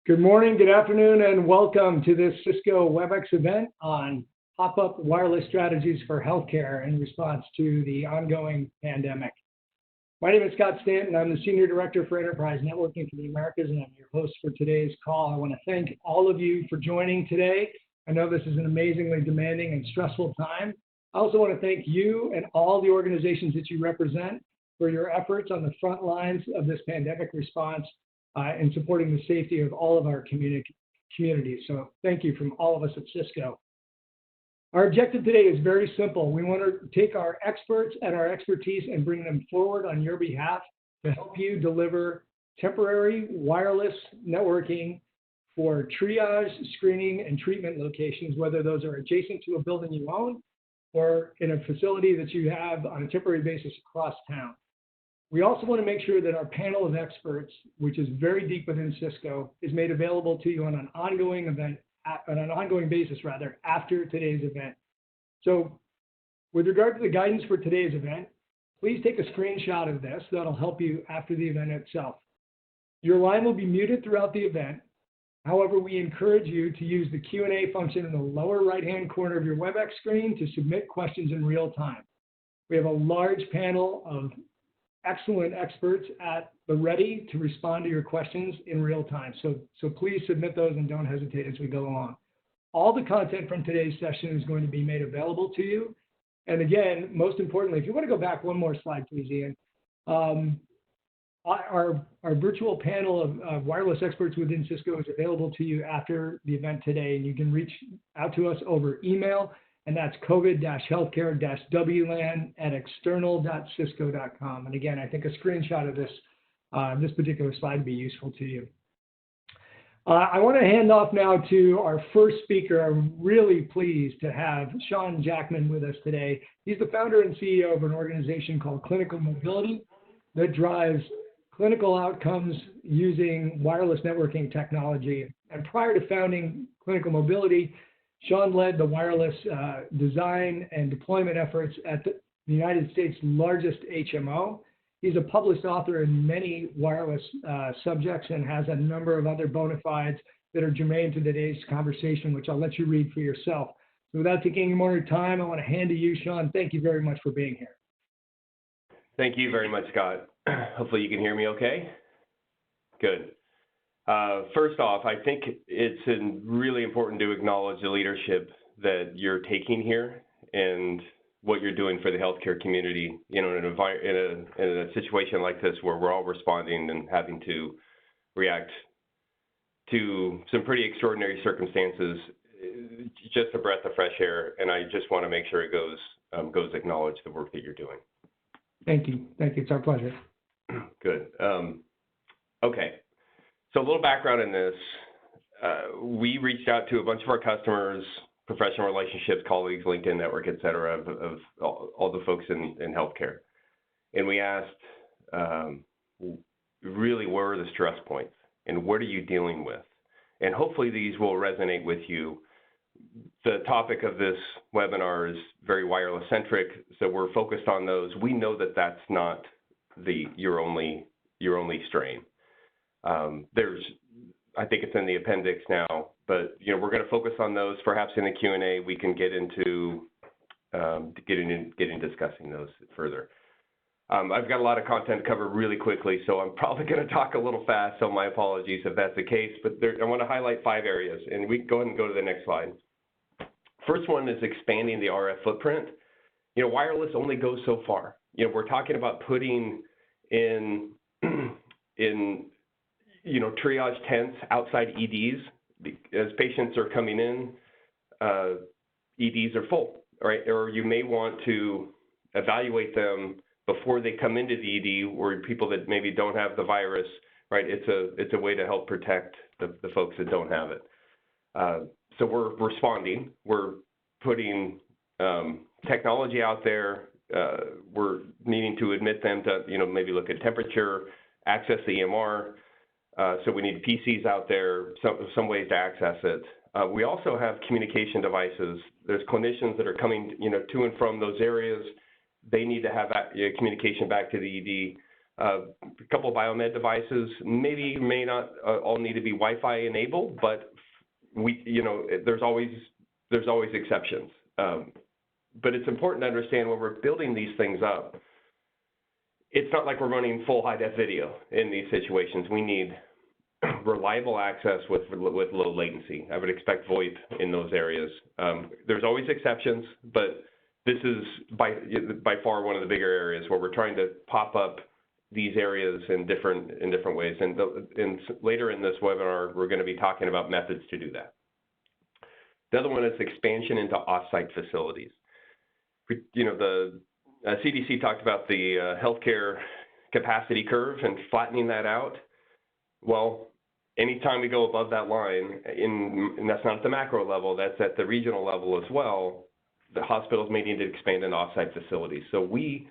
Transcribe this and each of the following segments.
Good morning, good afternoon, and welcome to this Cisco WebEx event on pop-up wireless strategies for healthcare in response to the ongoing pandemic. My name is Scott Stanton. I'm the Senior Director for Enterprise Networking for the Americas, and I'm your host for today's call. I want to thank all of you for joining today. I know this is an amazingly demanding and stressful time. I also want to thank you and all the organizations that you represent for your efforts on the front lines of this pandemic response and supporting the safety of all of our communities. So thank you from all of us at Cisco. Our objective today is very simple. We want to take our experts and our expertise and bring them forward on your behalf to help you deliver temporary wireless networking for triage, screening, and treatment locations, whether those are adjacent to a building you own or in a facility that you have on a temporary basis across town. We also want to make sure that our panel of experts, which is very deep within Cisco, is made available to you on an ongoing basis after today's event. So with regard to the guidance for today's event, please take a screenshot of this. That'll help you after the event itself. Your line will be muted throughout the event. However, we encourage you to use the Q&A function in the lower right-hand corner of your WebEx screen to submit questions in real time. We have a large panel of excellent experts at the ready to respond to your questions in real time. So please submit those and don't hesitate as we go along. All the content from today's session is going to be made available to you. And again, most importantly, if you want to go back one more slide, please, Ian. Our virtual panel of wireless experts within Cisco is available to you after the event today, and you can reach out to us over email, and that's covid-healthcare-wlan@external.cisco.com. And again, I think a screenshot of this particular slide would be useful to you. I want to hand off now to our first speaker. I'm really pleased to have Shawn Jackman with us today. He's the founder and CEO of an organization called Clinical Mobility that drives clinical outcomes using wireless networking technology. And prior to founding Clinical Mobility, Shawn led the wireless design and deployment efforts at the United States' largest HMO. He's a published author in many wireless subjects and has a number of other bona fides that are germane to today's conversation, which I'll let you read for yourself. So without taking any more time, I want to hand to you, Shawn. Thank you very much for being here. Thank you very much, Scott. Hopefully you can hear me okay. Good. First off, I think it's really important to acknowledge the leadership that you're taking here and what you're doing for the healthcare community. You know, in a situation like this where we're all responding and having to react to some pretty extraordinary circumstances, just a breath of fresh air. And I just want to make sure it goes acknowledge the work that you're doing. Thank you. Thank you. It's our pleasure. Good. Okay. So a little background in this, we reached out to a bunch of our customers, professional relationships, colleagues, LinkedIn network, et cetera, of all the folks in healthcare. And we asked, really, where are the stress points and what are you dealing with? And hopefully these will resonate with you. The topic of this webinar is very wireless centric, so we're focused on those. We know that that's not your only strain. I think it's in the appendix now, but you know we're going to focus on those. Perhaps in the Q&A we can get into discussing those further. I've got a lot of content to cover really quickly, so I'm probably going to talk a little fast. So my apologies if that's the case. But I want to highlight 5 areas, and we can go ahead and go to the next slide. First one is expanding the RF footprint. You know, wireless only goes so far. You know, we're talking about putting in triage tents outside EDs. As patients are coming in, EDs are full, right? Or you may want to evaluate them before they come into the ED, or people that maybe don't have the virus, right? It's a way to help protect the folks that don't have it. So we're responding. We're putting technology out there. We're needing to admit them to, maybe look at temperature, access the EMR. So we need PCs out there, some ways to access it. We also have communication devices. There's clinicians that are coming, to and from those areas. They need to have communication back to the ED. A couple of biomed devices may not all need to be Wi-Fi enabled, but there's always exceptions. But it's important to understand when we're building these things up, it's not like we're running full high-def video in these situations. We need reliable access with low latency. I would expect VoIP in those areas. There's always exceptions, but this is by far one of the bigger areas where we're trying to pop up these areas in different ways. And later in this webinar, we're going to be talking about methods to do that. The other one is expansion into off-site facilities. The CDC talked about the healthcare capacity curve and flattening that out. Well, anytime we go above that line, and that's not at the macro level, that's at the regional level as well, the hospitals may need to expand in off-site facilities. So we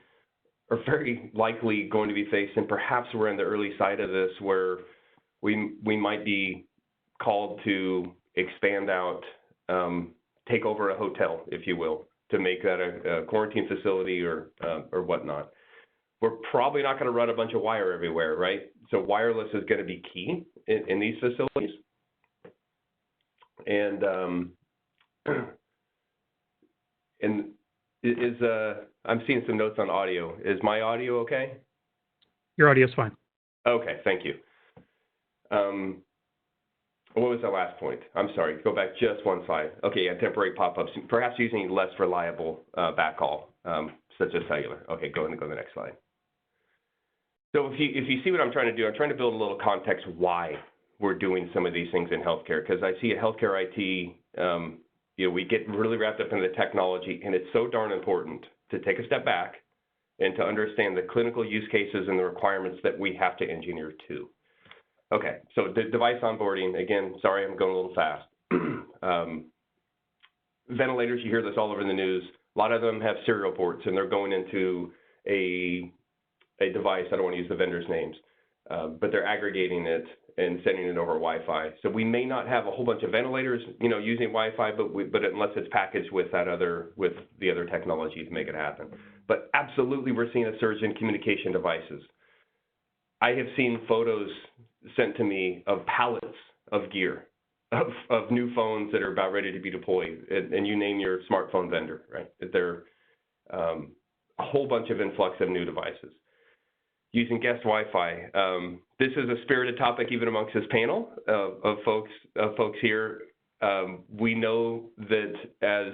are very likely going to be faced, and perhaps we're in the early side of this, where we might be called to expand out, take over a hotel, if you will, to make that a quarantine facility or whatnot. We're probably not going to run a bunch of wire everywhere, right? So wireless is going to be key in these facilities. And I'm seeing some notes on audio. Is my audio okay? Your audio is fine. Okay, thank you. What was the last point? I'm sorry, go back just one slide. Okay, yeah, temporary pop-ups, perhaps using less reliable backhaul, such as cellular. Okay, go to the next slide. So if you see what I'm trying to do, I'm trying to build a little context why we're doing some of these things in healthcare, because I see a healthcare IT, we get really wrapped up in the technology, and it's so darn important to take a step back and to understand the clinical use cases and the requirements that we have to engineer to. Okay, so the device onboarding, again, sorry, I'm going a little fast. Ventilators, you hear this all over the news. A lot of them have serial ports, and they're going into a device. I don't want to use the vendor's names, but they're aggregating it and sending it over Wi-Fi. So we may not have a whole bunch of ventilators, using Wi-Fi, but unless it's packaged with with the other technology to make it happen. But absolutely, we're seeing a surge in communication devices. I have seen photos sent to me of pallets of gear, of new phones that are about ready to be deployed, and you name your smartphone vendor, right? They're a whole bunch of influx of new devices. Using guest Wi-Fi. This is a spirited topic even amongst this panel of folks here. We know that as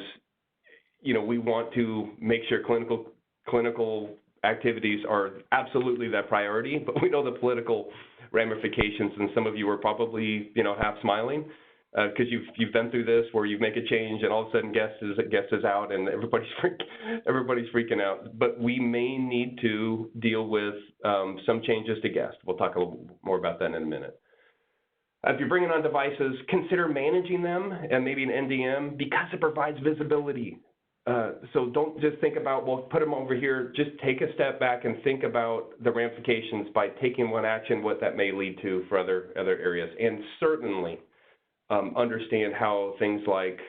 we want to make sure clinical activities are absolutely that priority, but we know the political ramifications, and some of you are probably half smiling because you've been through this where you make a change and all of a sudden guest is out and everybody's freaking out. But we may need to deal with some changes to guest. We'll talk a little more about that in a minute. If you're bringing on devices, consider managing them and maybe an NDM because it provides visibility. So don't just think about, well, put them over here. Just take a step back and think about the ramifications by taking one action, what that may lead to for other areas. And certainly understand how things like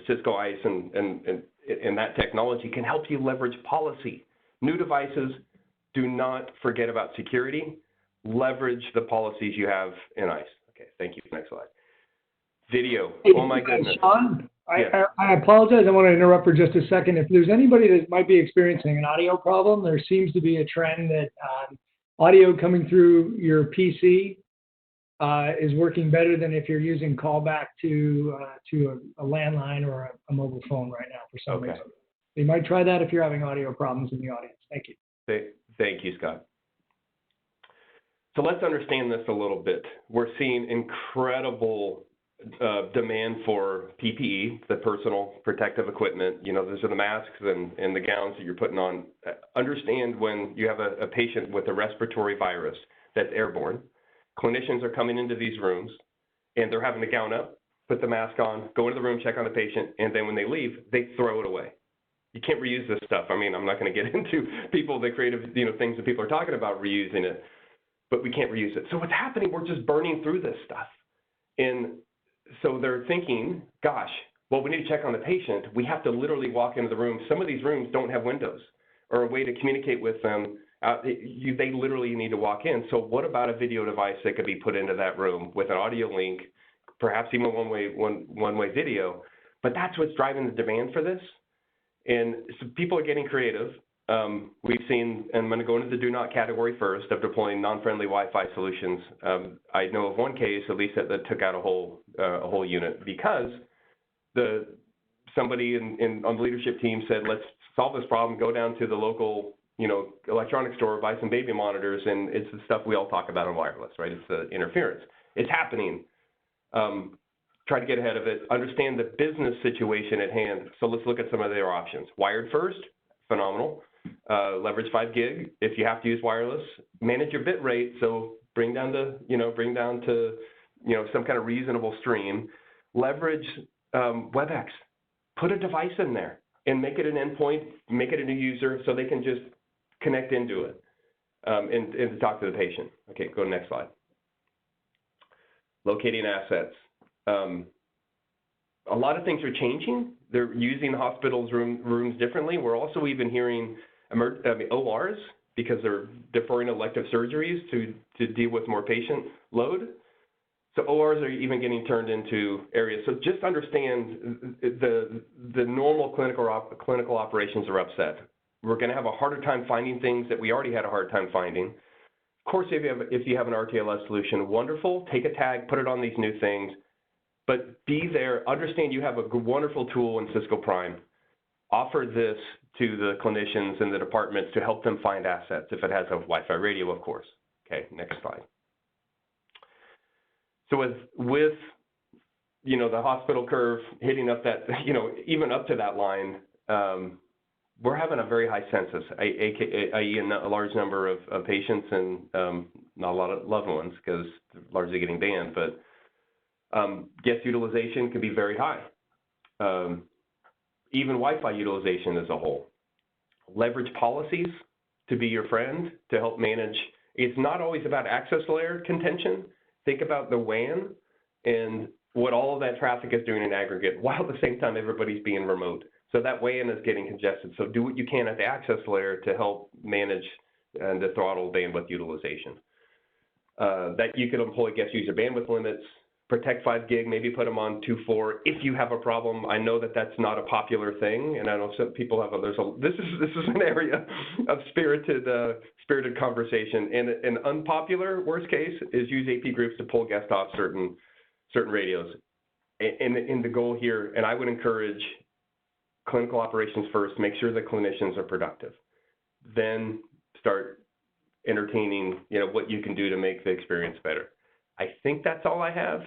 Cisco ICE and that technology can help you leverage policy. New devices, do not forget about security. Leverage the policies you have in ICE. Okay, thank you. Next slide. Video. Oh my goodness. Shawn, I apologize. I want to interrupt for just a second. If there's anybody that might be experiencing an audio problem, there seems to be a trend that audio coming through your PC is working better than if you're using callback to a landline or a mobile phone right now for some reason. You might try that if you're having audio problems in the audience. Thank you. Thank you, Scott. So let's understand this a little bit. We're seeing incredible demand for PPE, the personal protective equipment. Those are the masks and the gowns that you're putting on. Understand when you have a patient with a respiratory virus that's airborne, clinicians are coming into these rooms and they're having the gown up, put the mask on, go into the room, check on the patient, and then when they leave, they throw it away. You can't reuse this stuff. I mean, I'm not going to get into the creative things that people are talking about reusing it, but we can't reuse it. So what's happening, we're just burning through this stuff. And so they're thinking, gosh, well, we need to check on the patient. We have to literally walk into the room. Some of these rooms don't have windows or a way to communicate with them They literally need to walk in. So what about a video device that could be put into that room with an audio link, perhaps even one-way video? But that's what's driving the demand for this. And so people are getting creative. We've seen, and I'm going to go into the do not category first, of deploying non-friendly Wi-Fi solutions. I know of one case, at least, that took out a whole unit because somebody on the leadership team said, let's solve this problem, go down to the local electronics store, buy some baby monitors, and it's the stuff we all talk about on wireless, right? It's the interference. It's happening. Try to get ahead of it, understand the business situation at hand. So let's look at some of their options. Wired first, phenomenal. Leverage 5 gig. If you have to use wireless, manage your bit rate. So bring down to some kind of reasonable stream. Leverage WebEx. Put a device in there and make it an endpoint, make it a new user so they can just connect into it and talk to the patient. Okay, go to the next slide. Locating assets. A lot of things are changing. They're using the hospital's rooms differently. We're also even hearing ORs because they're deferring elective surgeries to deal with more patient load. So ORs are even getting turned into areas. So just understand the normal clinical operations are upset. We're going to have a harder time finding things that we already had a hard time finding. Of course, if you have an RTLS solution, wonderful. Take a tag, put it on these new things. But be there, understand you have a wonderful tool in Cisco Prime. Offer this to the clinicians and the departments to help them find assets if it has a Wi-Fi radio, of course. Okay, next slide. So with the hospital curve hitting up that, even up to that line, we're having a very high census, i.e. a large number of patients and not a lot of loved ones because they're largely getting banned, but guest utilization can be very high. Even Wi-Fi utilization as a whole. Leverage policies to be your friend to help manage. It's not always about access layer contention. Think about the WAN and what all of that traffic is doing in aggregate, while at the same time everybody's being remote. So that WAN is getting congested. So do what you can at the access layer to help manage and to throttle bandwidth utilization. That you can employ guest user bandwidth limits, protect 5 gig, maybe put them on 2.4 if you have a problem. I know that that's not a popular thing, and I know some people have this is an area of spirited conversation. And an unpopular worst case is use AP groups to pull guests off certain radios. And the goal here, and I would encourage clinical operations first, make sure the clinicians are productive. Then start entertaining, what you can do to make the experience better. I think that's all I have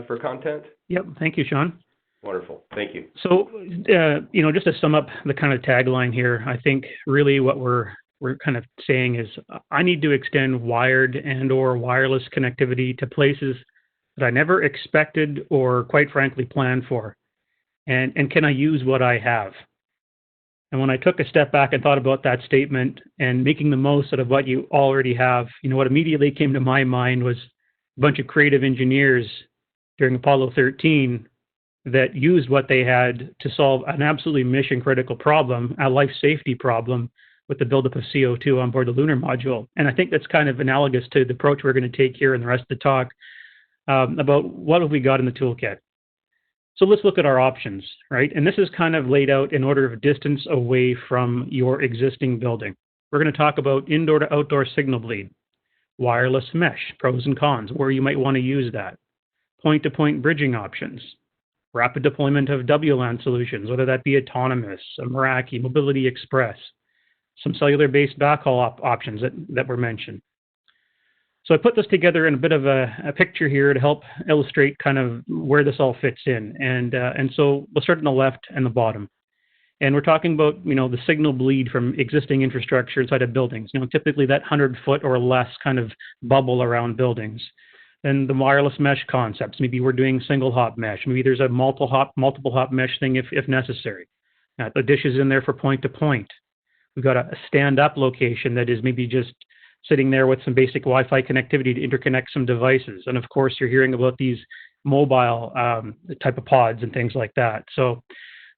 for content. Yep. Thank you, Shawn. Wonderful. Thank you. So, just to sum up the kind of tagline here, I think really what we're kind of saying is I need to extend wired and/or wireless connectivity to places that I never expected or, quite frankly, planned for. And can I use what I have? And when I took a step back and thought about that statement and making the most out of what you already have, what immediately came to my mind was a bunch of creative engineers during Apollo 13 that used what they had to solve an absolutely mission-critical problem, a life safety problem, with the buildup of CO2 on board the lunar module. And I think that's kind of analogous to the approach we're going to take here in the rest of the talk about what have we got in the toolkit. So let's look at our options, right? And this is kind of laid out in order of distance away from your existing building. We're going to talk about indoor to outdoor signal bleed, wireless mesh, pros and cons, where you might want to use that, point-to-point bridging options, rapid deployment of WLAN solutions, whether that be autonomous, a Meraki, Mobility Express, some cellular-based backhaul options that were mentioned. So I put this together in a bit of a picture here to help illustrate kind of where this all fits in. And so we'll start on the left and the bottom. And we're talking about, the signal bleed from existing infrastructure inside of buildings, typically that 100-foot or less kind of bubble around buildings. Then the wireless mesh concepts. Maybe we're doing single hop mesh. Maybe there's a multiple hop mesh thing if necessary. The dish is in there for point to point. We've got a stand-up location that is maybe just sitting there with some basic Wi-Fi connectivity to interconnect some devices. And of course, you're hearing about these mobile type of pods and things like that. So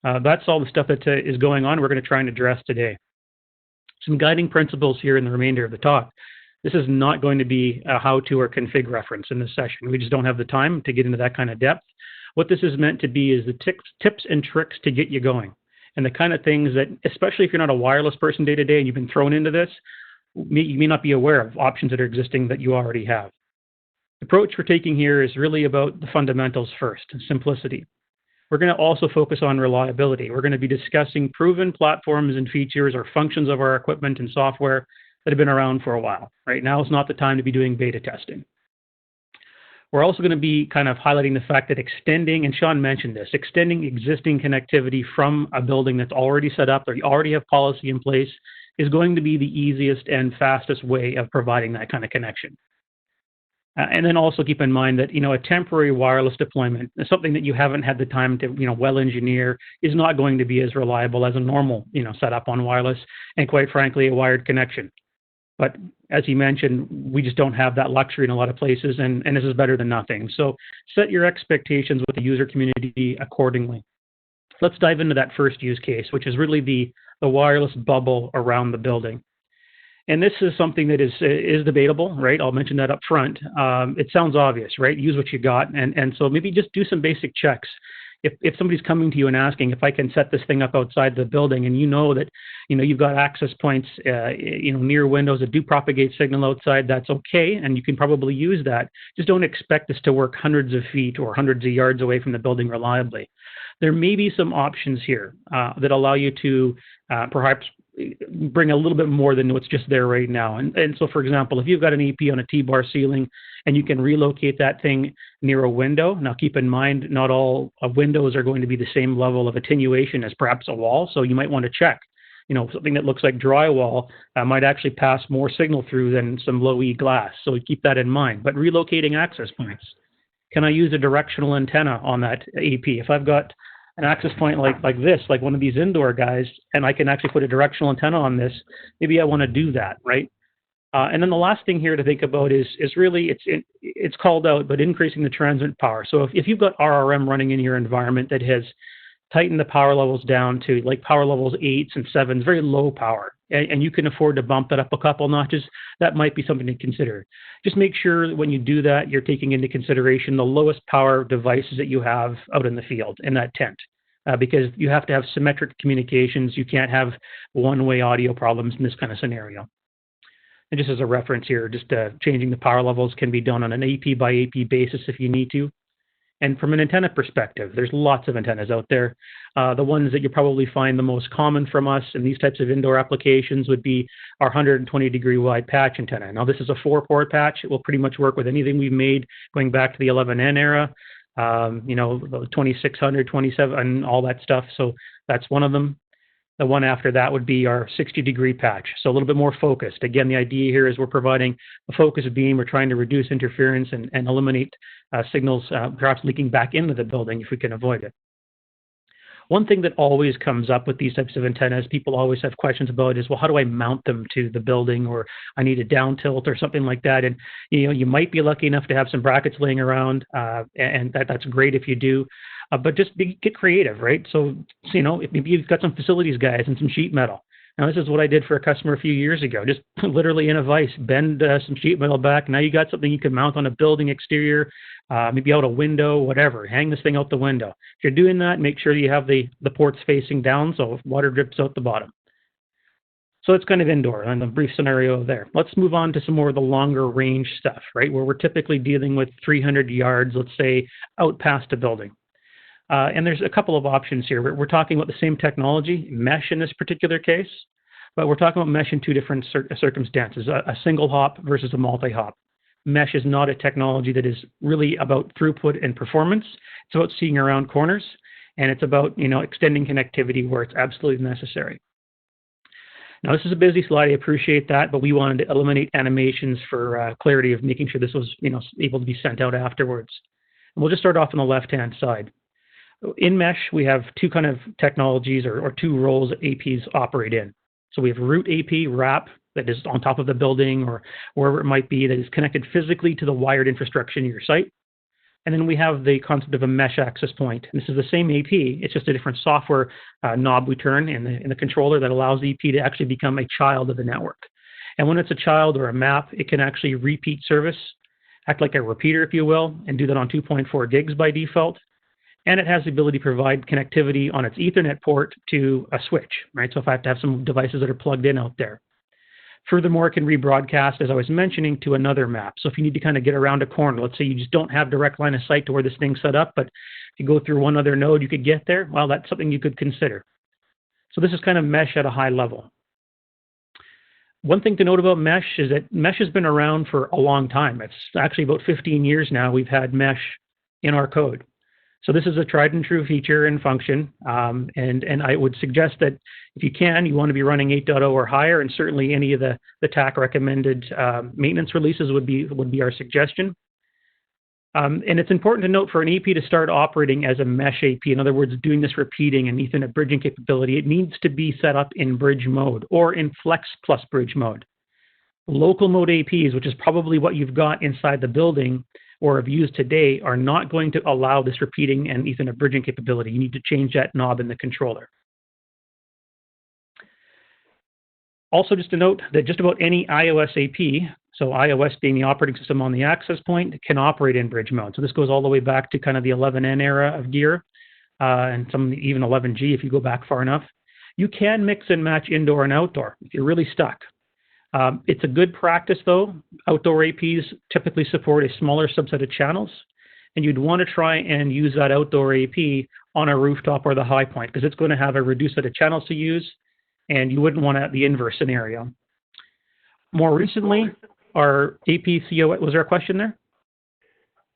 that's all the stuff that is going on. We're going to try and address today. Some guiding principles here in the remainder of the talk. This is not going to be a how-to or config reference in this session. We just don't have the time to get into that kind of depth. What this is meant to be is the tips and tricks to get you going. And the kind of things that, especially if you're not a wireless person day to day and you've been thrown into this, you may not be aware of options that are existing that you already have. The approach we're taking here is really about the fundamentals first, simplicity. We're going to also focus on reliability. We're going to be discussing proven platforms and features or functions of our equipment and software that have been around for a while. Right now is not the time to be doing beta testing. We're also going to be kind of highlighting the fact that extending, and Shawn mentioned this, extending existing connectivity from a building that's already set up or you already have policy in place is going to be the easiest and fastest way of providing that kind of connection. And then also keep in mind that, a temporary wireless deployment, something that you haven't had the time to, well engineer, is not going to be as reliable as a normal, setup on wireless and quite frankly, a wired connection. But as he mentioned, we just don't have that luxury in a lot of places, and this is better than nothing. So set your expectations with the user community accordingly. Let's dive into that first use case, which is really the wireless bubble around the building. And this is something that is debatable, right? I'll mention that up front. It sounds obvious, right? Use what you got. And so maybe just do some basic checks. If somebody's coming to you and asking if I can set this thing up outside the building and that, you've got access points, near windows that do propagate signal outside, that's okay. And you can probably use that. Just don't expect this to work hundreds of feet or hundreds of yards away from the building reliably. There may be some options here that allow you to perhaps bring a little bit more than what's just there right now. And so, for example, if you've got an EP on a T-bar ceiling and you can relocate that thing near a window, now keep in mind, not all windows are going to be the same level of attenuation as perhaps a wall. So you might want to check, something that looks like drywall might actually pass more signal through than some low-E glass. So keep that in mind. But relocating access points. Can I use a directional antenna on that AP? If I've got an access point like this, like one of these indoor guys, and I can actually put a directional antenna on this, maybe I want to do that, right? And then the last thing here to think about is really, it's called out, but increasing the transmit power. So if you've got RRM running in your environment that has tightened the power levels down to like power levels 8s and 7s, very low power, and you can afford to bump that up a couple notches, that might be something to consider. Just make sure that when you do that, you're taking into consideration the lowest power devices that you have out in the field in that tent, because you have to have symmetric communications. You can't have one-way audio problems in this kind of scenario. And just as a reference here, just changing the power levels can be done on an AP by AP basis if you need to. And from an antenna perspective, there's lots of antennas out there. The ones that you probably find the most common from us in these types of indoor applications would be our 120 degree wide patch antenna. Now this is a 4-port patch. It will pretty much work with anything we've made going back to the 11N era, the 2600, 27, and all that stuff. So that's one of them. The one after that would be our 60 degree patch. So a little bit more focused. Again, the idea here is we're providing a focused beam. We're trying to reduce interference and eliminate signals perhaps leaking back into the building if we can avoid it. One thing that always comes up with these types of antennas, people always have questions about is, well, how do I mount them to the building, or I need a down tilt or something like that. And, you might be lucky enough to have some brackets laying around, and that's great if you do. But just get creative, right? So, if maybe you've got some facilities guys and some sheet metal. Now, this is what I did for a customer a few years ago. Just literally in a vise, bend some sheet metal back. Now you got something you can mount on a building exterior, maybe out a window, whatever. Hang this thing out the window. If you're doing that, make sure you have the ports facing down so water drips out the bottom. So it's kind of indoor and a brief scenario there. Let's move on to some more of the longer range stuff, right? Where we're typically dealing with 300 yards, let's say, out past a building. And there's a couple of options here. We're talking about the same technology, mesh in this particular case, but we're talking about mesh in two different circumstances, a single hop versus a multi-hop. Mesh is not a technology that is really about throughput and performance. It's about seeing around corners, and it's about extending connectivity where it's absolutely necessary. Now, this is a busy slide. I appreciate that, but we wanted to eliminate animations for clarity of making sure this was able to be sent out afterwards. And we'll just start off on the left-hand side. In mesh, we have two kind of technologies or two roles that APs operate in. So we have root AP, wrap, that is on top of the building or wherever it might be, that is connected physically to the wired infrastructure in your site. And then we have the concept of a mesh access point. And this is the same AP. It's just a different software knob we turn in the controller that allows the AP to actually become a child of the network. And when it's a child or a map, it can actually repeat service, act like a repeater, if you will, and do that on 2.4 gigs by default. And it has the ability to provide connectivity on its Ethernet port to a switch, right? So if I have to have some devices that are plugged in out there. Furthermore, it can rebroadcast, as I was mentioning, to another map. So if you need to kind of get around a corner, let's say you just don't have direct line of sight to where this thing's set up, but if you go through one other node, you could get there. Well, that's something you could consider. So this is kind of mesh at a high level. One thing to note about mesh is that mesh has been around for a long time. It's actually about 15 years now we've had mesh in our code. So this is a tried and true feature and function, and I would suggest that if you can, you want to be running 8.0 or higher, and certainly any of the TAC recommended maintenance releases would be our suggestion. And it's important to note for an AP to start operating as a mesh AP, in other words, doing this repeating and Ethernet bridging capability, it needs to be set up in bridge mode or in flex plus bridge mode. Local mode APs, which is probably what you've got inside the building or have used today, are not going to allow this repeating and Ethernet bridging capability. You need to change that knob in the controller. Also, just to note that just about any iOS AP, so iOS being the operating system on the access point, can operate in bridge mode. So this goes all the way back to kind of the 11N era of gear, and some even 11G if you go back far enough. You can mix and match indoor and outdoor if you're really stuck. It's a good practice, though. Outdoor APs typically support a smaller subset of channels, and you'd want to try and use that outdoor AP on a rooftop or the high point because it's going to have a reduced set of channels to use, and you wouldn't want the inverse scenario. More recently, our AP CEO, was there a question there?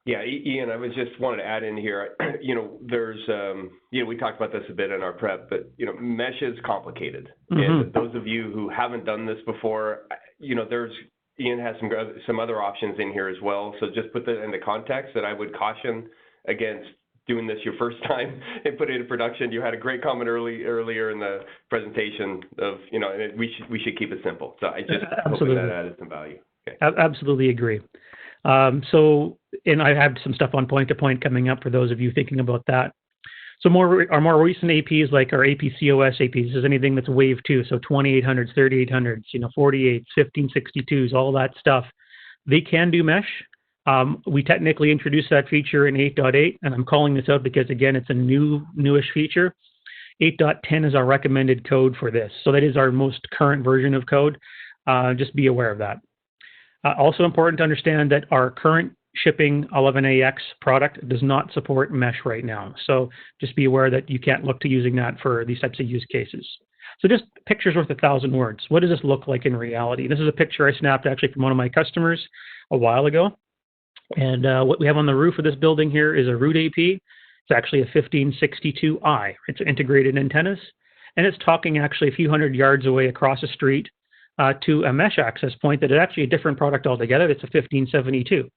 Yeah, Ian, I was just wanted to add in here, there's, we talked about this a bit in our prep, but, mesh is complicated. Mm-hmm. And those of you who haven't done this before, Ian has some other options in here as well. So just put that into context that I would caution against doing this your first time and put it into production. You had a great comment earlier in the presentation of, we should keep it simple. So I just hope that added some value. Okay. Absolutely agree. And I have some stuff on point-to-point coming up for those of you thinking about that. So our more recent APs, like our APCOS APs, is anything that's Wave 2, so 2800s, 3800s, 48s, 1562s, all that stuff, they can do mesh. We technically introduced that feature in 8.8, and I'm calling this out because, again, it's a newish feature. 8.10 is our recommended code for this. So that is our most current version of code. Just be aware of that. Also important to understand that our current shipping 11AX product does not support mesh right now. So just be aware that you can't look to using that for these types of use cases. So just pictures worth 1,000 words. What does this look like in reality? This is a picture I snapped actually from one of my customers a while ago. And what we have on the roof of this building here is a root AP. It's actually a 1562i. It's integrated antennas. And it's talking actually a few hundred yards away across the street to a mesh access point that is actually a different product altogether. It's a 1572.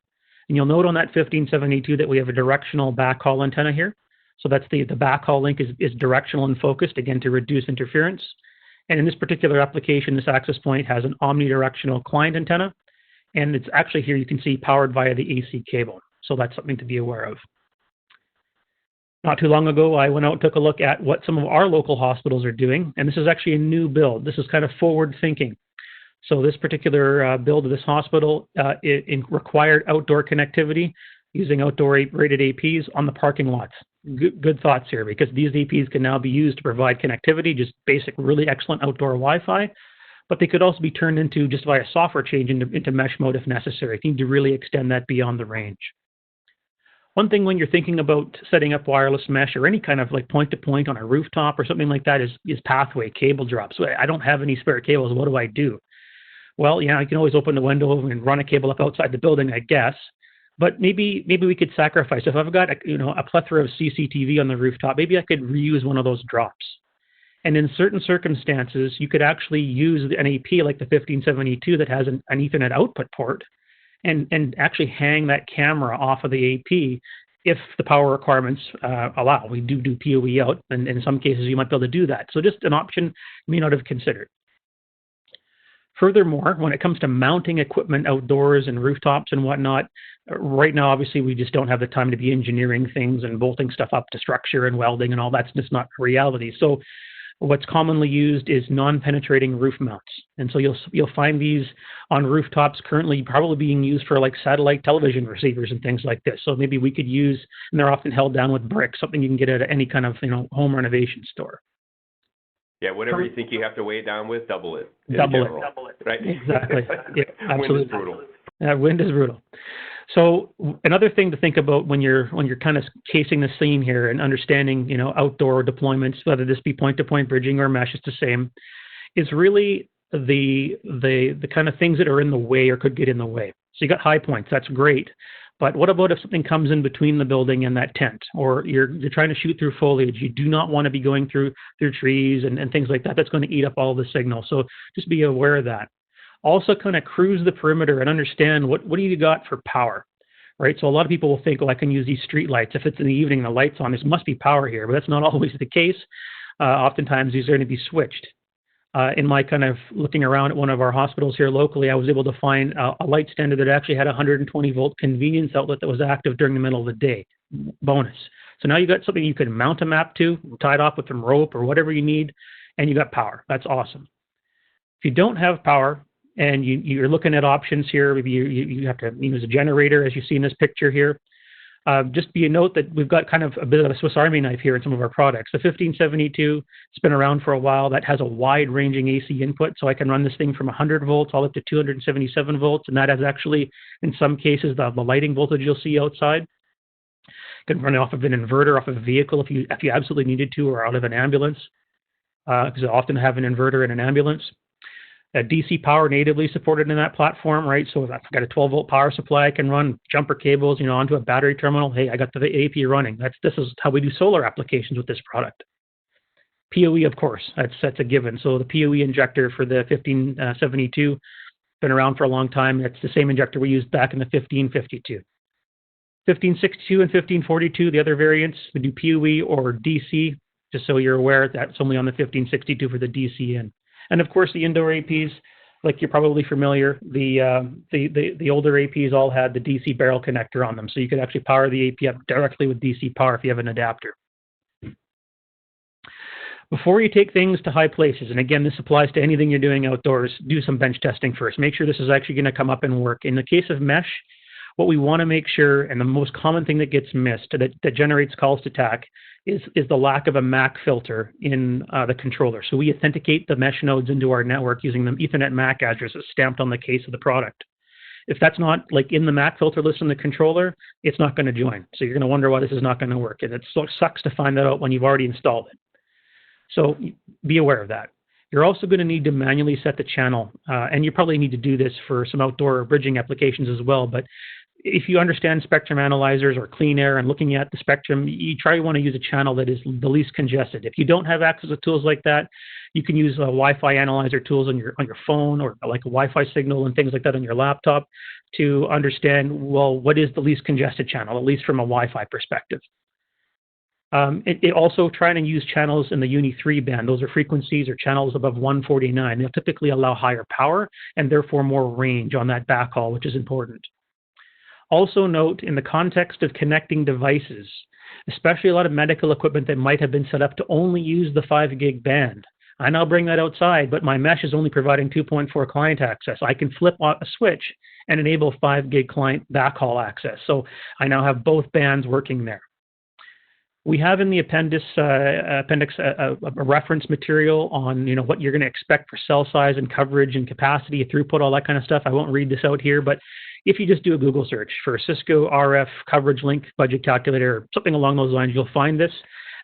And you'll note on that 1572 that we have a directional backhaul antenna here. So that's the backhaul link is directional and focused, again, to reduce interference. And in this particular application, this access point has an omnidirectional client antenna. And it's actually here you can see powered via the AC cable. So that's something to be aware of. Not too long ago, I went out and took a look at what some of our local hospitals are doing. And this is actually a new build. This is kind of forward thinking. So this particular build of this hospital, it required outdoor connectivity using outdoor rated APs on the parking lots. Good thoughts here, because these APs can now be used to provide connectivity, just basic, really excellent outdoor Wi-Fi, but they could also be turned into just via software change into mesh mode if necessary. You need to really extend that beyond the range. One thing when you're thinking about setting up wireless mesh or any kind of like point-to-point on a rooftop or something like that is pathway, cable drops. So I don't have any spare cables. What do I do? Well, yeah, I can always open the window and run a cable up outside the building, I guess. But maybe we could sacrifice. If I've got a plethora of CCTV on the rooftop, maybe I could reuse one of those drops. And in certain circumstances, you could actually use an AP like the 1572 that has an Ethernet output port and actually hang that camera off of the AP if the power requirements allow. We do PoE out, and in some cases you might be able to do that. So just an option you may not have considered. Furthermore, when it comes to mounting equipment outdoors and rooftops and whatnot, right now, obviously, we just don't have the time to be engineering things and bolting stuff up to structure and welding and all that's just not reality. So what's commonly used is non-penetrating roof mounts. And so you'll find these on rooftops currently probably being used for like satellite television receivers and things like this. So maybe we could use, and they're often held down with bricks, something you can get at any kind of home renovation store. Yeah, whatever you think you have to weigh it down with, double it. Double it. Right? Exactly. Yeah, absolutely. Wind is brutal. Wind is brutal. So another thing to think about when you're kind of casing the scene here and understanding, outdoor deployments, whether this be point-to-point bridging or mesh, it's the same, is really the kind of things that are in the way or could get in the way. So you got high points, that's great. But what about if something comes in between the building and that tent, or you're trying to shoot through foliage? You do not want to be going through trees and things like that. That's going to eat up all the signal. So just be aware of that. Also kind of cruise the perimeter and understand what do you got for power, right? So a lot of people will think, I can use these street lights. If it's in the evening, the light's on, there must be power here, but that's not always the case. Oftentimes these are going to be switched. In my kind of looking around at one of our hospitals here locally, I was able to find a light standard that actually had a 120 volt convenience outlet that was active during the middle of the day. Bonus. So now you've got something you can mount a map to, tie it off with some rope or whatever you need, and you got power. That's awesome. If you don't have power and you're looking at options here, maybe you have to use a generator, as you see in this picture here. Just be a note that we've got kind of a bit of a Swiss Army knife here in some of our products. The 1572, it's been around for a while. That has a wide-ranging AC input, so I can run this thing from 100 volts all up to 277 volts, and that has actually, in some cases, the lighting voltage you'll see outside. You can run it off of an inverter, off of a vehicle if you absolutely needed to, or out of an ambulance, because I often have an inverter in an ambulance. DC power natively supported in that platform, right? So if I've got a 12-volt power supply, I can run jumper cables, onto a battery terminal. Hey, I got the AP running. This is how we do solar applications with this product. PoE, of course, that's a given. So the PoE injector for the 1572 been around for a long time. It's the same injector we used back in the 1552. 1562 and 1542, the other variants, we do PoE or DC. Just so you're aware, that's only on the 1562 for the DC in. And of course, the indoor APs, like you're probably familiar, the older APs all had the DC barrel connector on them, so you could actually power the AP up directly with DC power if you have an adapter. Before you take things to high places, and again, this applies to anything you're doing outdoors, do some bench testing first. Make sure this is actually going to come up and work. In the case of mesh, what we want to make sure, and the most common thing that gets missed that generates calls to TAC, is the lack of a MAC filter in the controller. So we authenticate the mesh nodes into our network using the Ethernet MAC addresses stamped on the case of the product. If that's not like in the MAC filter list in the controller, it's not going to join. So you're going to wonder why this is not going to work. And it sucks to find that out when you've already installed it. So be aware of that. You're also going to need to manually set the channel. And you probably need to do this for some outdoor bridging applications as well. But if you understand spectrum analyzers or clean air and looking at the spectrum, you want to use a channel that is the least congested. If you don't have access to tools like that, you can use Wi-Fi analyzer tools on your phone, or like a Wi-Fi signal and things like that on your laptop to understand, what is the least congested channel, at least from a Wi-Fi perspective. It also trying to use channels in the Uni 3 band. Those are frequencies or channels above 149. They'll typically allow higher power and therefore more range on that backhaul, which is important. Also note, in the context of connecting devices, especially a lot of medical equipment that might have been set up to only use the 5 gig band. I now bring that outside, but my mesh is only providing 2.4 client access. I can flip a switch and enable 5 gig client backhaul access. So I now have both bands working there. We have in the appendix a reference material on what you're going to expect for cell size and coverage and capacity, throughput, all that kind of stuff. I won't read this out here, but if you just do a Google search for Cisco RF coverage link budget calculator or something along those lines, you'll find this.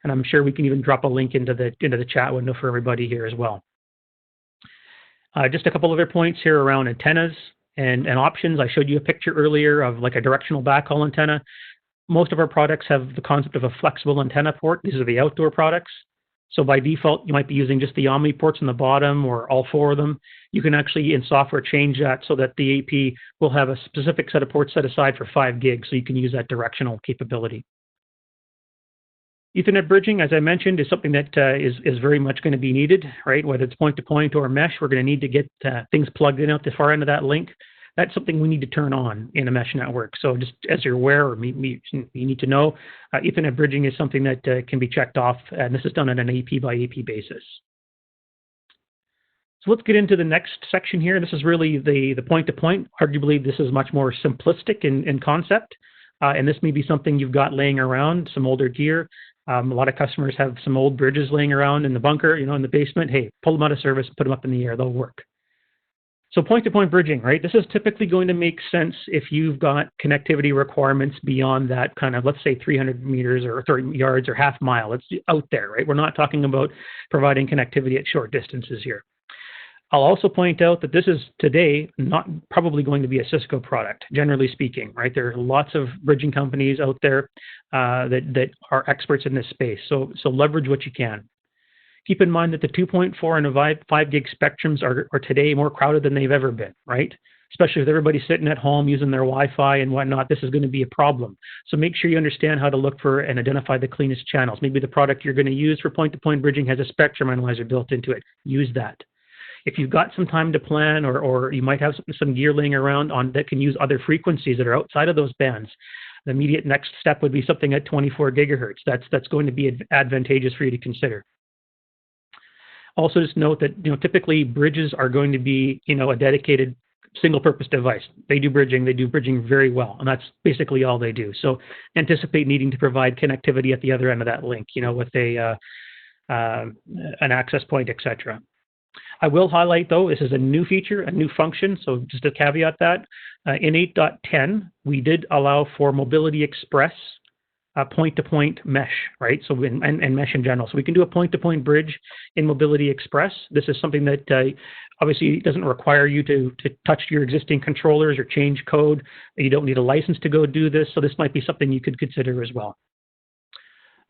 And I'm sure we can even drop a link into the chat window for everybody here as well. Just a couple other points here around antennas and options. I showed you a picture earlier of like a directional backhaul antenna. Most of our products have the concept of a flexible antenna port. These are the outdoor products. So by default, you might be using just the Omni ports on the bottom or all 4 of them. You can actually, in software, change that so that the AP will have a specific set of ports set aside for 5 gigs, so you can use that directional capability. Ethernet bridging, as I mentioned, is something that is very much going to be needed, right? Whether it's point-to-point or mesh, we're going to need to get things plugged in out the far end of that link. That's something we need to turn on in a mesh network. So just as you're aware, or you need to know, Ethernet bridging is something that can be checked off, and this is done on an AP by AP basis. So let's get into the next section here. This is really the point-to-point. Arguably, this is much more simplistic in concept, and this may be something you've got laying around, some older gear. A lot of customers have some old bridges laying around in the bunker, in the basement. Hey, pull them out of service, put them up in the air, they'll work. So point-to-point bridging, right? This is typically going to make sense if you've got connectivity requirements beyond that kind of, let's say, 300 meters or 30 yards or half mile. It's out there, right? We're not talking about providing connectivity at short distances here. I'll also point out that this is today not probably going to be a Cisco product, generally speaking, right? There are lots of bridging companies out there that are experts in this space. So leverage what you can. Keep in mind that the 2.4 and the 5 gig spectrums are today more crowded than they've ever been, right? Especially with everybody sitting at home using their Wi-Fi and whatnot, this is going to be a problem. So make sure you understand how to look for and identify the cleanest channels. Maybe the product you're going to use for point-to-point bridging has a spectrum analyzer built into it. Use that. If you've got some time to plan, or you might have some gear laying around that can use other frequencies that are outside of those bands, the immediate next step would be something at 24 gigahertz. That's going to be advantageous for you to consider. Also, just note that typically bridges are going to be a dedicated single-purpose device. They do bridging very well, and that's basically all they do. So anticipate needing to provide connectivity at the other end of that link, with an access point, etc. I will highlight, though, this is a new feature, a new function, so just to caveat that. In 8.10, we did allow for Mobility Express point-to-point mesh, right? So and mesh in general. So we can do a point-to-point bridge in Mobility Express. This is something that obviously doesn't require you to touch your existing controllers or change code. You don't need a license to go do this, so this might be something you could consider as well.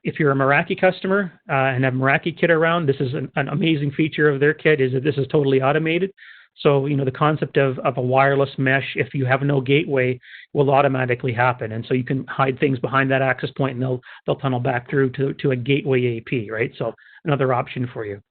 If you're a Meraki customer and have Meraki kit around, this is an amazing feature of their kit, is that this is totally automated. So, the concept of a wireless mesh, if you have no gateway, will automatically happen. And so you can hide things behind that access point and they'll tunnel back through to a gateway AP, right? So another option for you.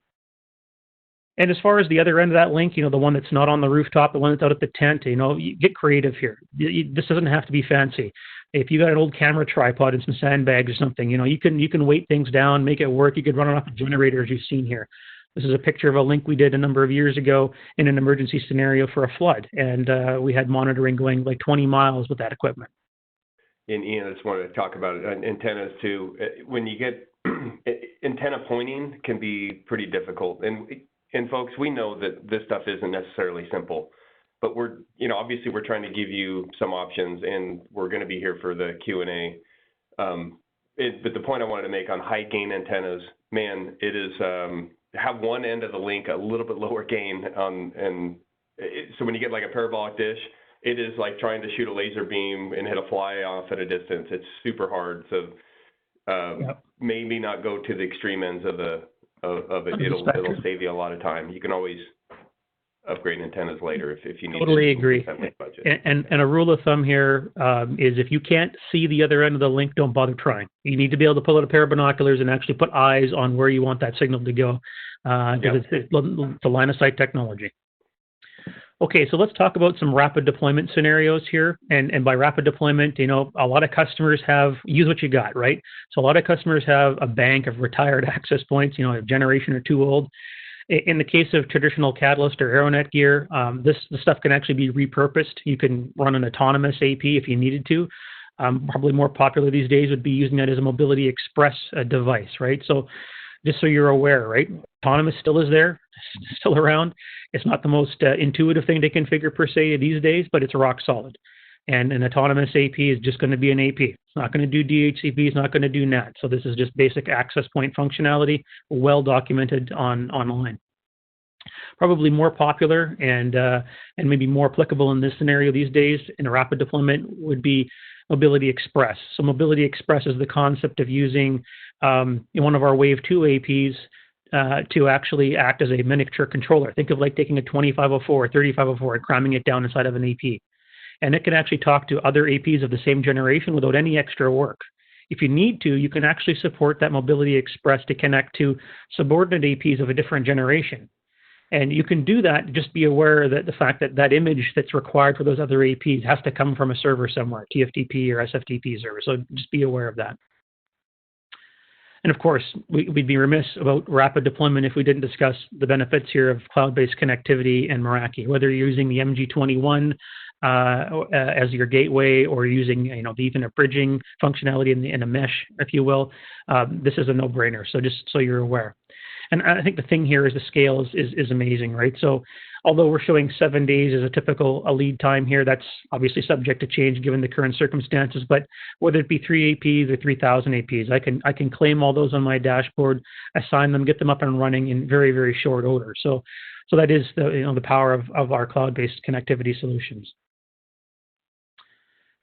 And as far as the other end of that link, the one that's not on the rooftop, the one that's out at the tent, you get creative here. This doesn't have to be fancy. If you got an old camera tripod and some sandbags or something, you can weight things down, make it work. You could run it off a generator, as you've seen here. This is a picture of a link we did a number of years ago in an emergency scenario for a flood, and we had monitoring going like 20 miles with that equipment. And Ian, I just wanted to talk about antennas too. When you get antenna pointing can be pretty difficult, and folks, we know that this stuff isn't necessarily simple, but we're obviously we're trying to give you some options, and we're going to be here for the Q&A. But the point I wanted to make on high gain antennas, man, it is. Have one end of the link a little bit lower gain so when you get like a parabolic dish, it is like trying to shoot a laser beam and hit a fly off at a distance. It's super hard. So maybe not go to the extreme ends of it. It'll save you a lot of time. You can always upgrade antennas later if you need to. Totally agree. And a rule of thumb here is if you can't see the other end of the link, don't bother trying. You need to be able to pull out a pair of binoculars and actually put eyes on where you want that signal to go, because it's the line of sight technology. Okay, so let's talk about some rapid deployment scenarios here. And by rapid deployment, a lot of customers use what you got, right? So a lot of customers have a bank of retired access points, a generation or two old. In the case of traditional Catalyst or Aeronet gear, this stuff can actually be repurposed. You can run an autonomous AP if you needed to. Probably more popular these days would be using that as a Mobility Express device, right? So just so you're aware, right? Autonomous still is there, still around. It's not the most intuitive thing to configure per se these days, but it's rock solid. And an autonomous AP is just going to be an AP. It's not going to do DHCP. It's not going to do NAT. So this is just basic access point functionality, well documented online. Probably more popular and maybe more applicable in this scenario these days in a rapid deployment would be Mobility Express. So Mobility Express is the concept of using one of our Wave 2 APs to actually act as a miniature controller. Think of like taking a 2504 or 3504 and cramming it down inside of an AP. And it can actually talk to other APs of the same generation without any extra work. if you need to, you can actually support that Mobility Express to connect to subordinate APs of a different generation. And you can do that. Just be aware that the fact that that image that's required for those other APs has to come from a server somewhere, TFTP or SFTP server. So just be aware of that. And of course, we'd be remiss about rapid deployment if we didn't discuss the benefits here of cloud-based connectivity and Meraki. Whether you're using the MG21 as your gateway or using the Ethernet bridging functionality in a mesh, if you will, this is a no-brainer. So just so you're aware. And I think the thing here is the scale is amazing, right? So although we're showing 7 days as a typical lead time here, that's obviously subject to change given the current circumstances. But whether it be 3 APs or 3,000 APs, I can claim all those on my dashboard, assign them, get them up and running in very, very short order. So that is the power of our cloud-based connectivity solutions.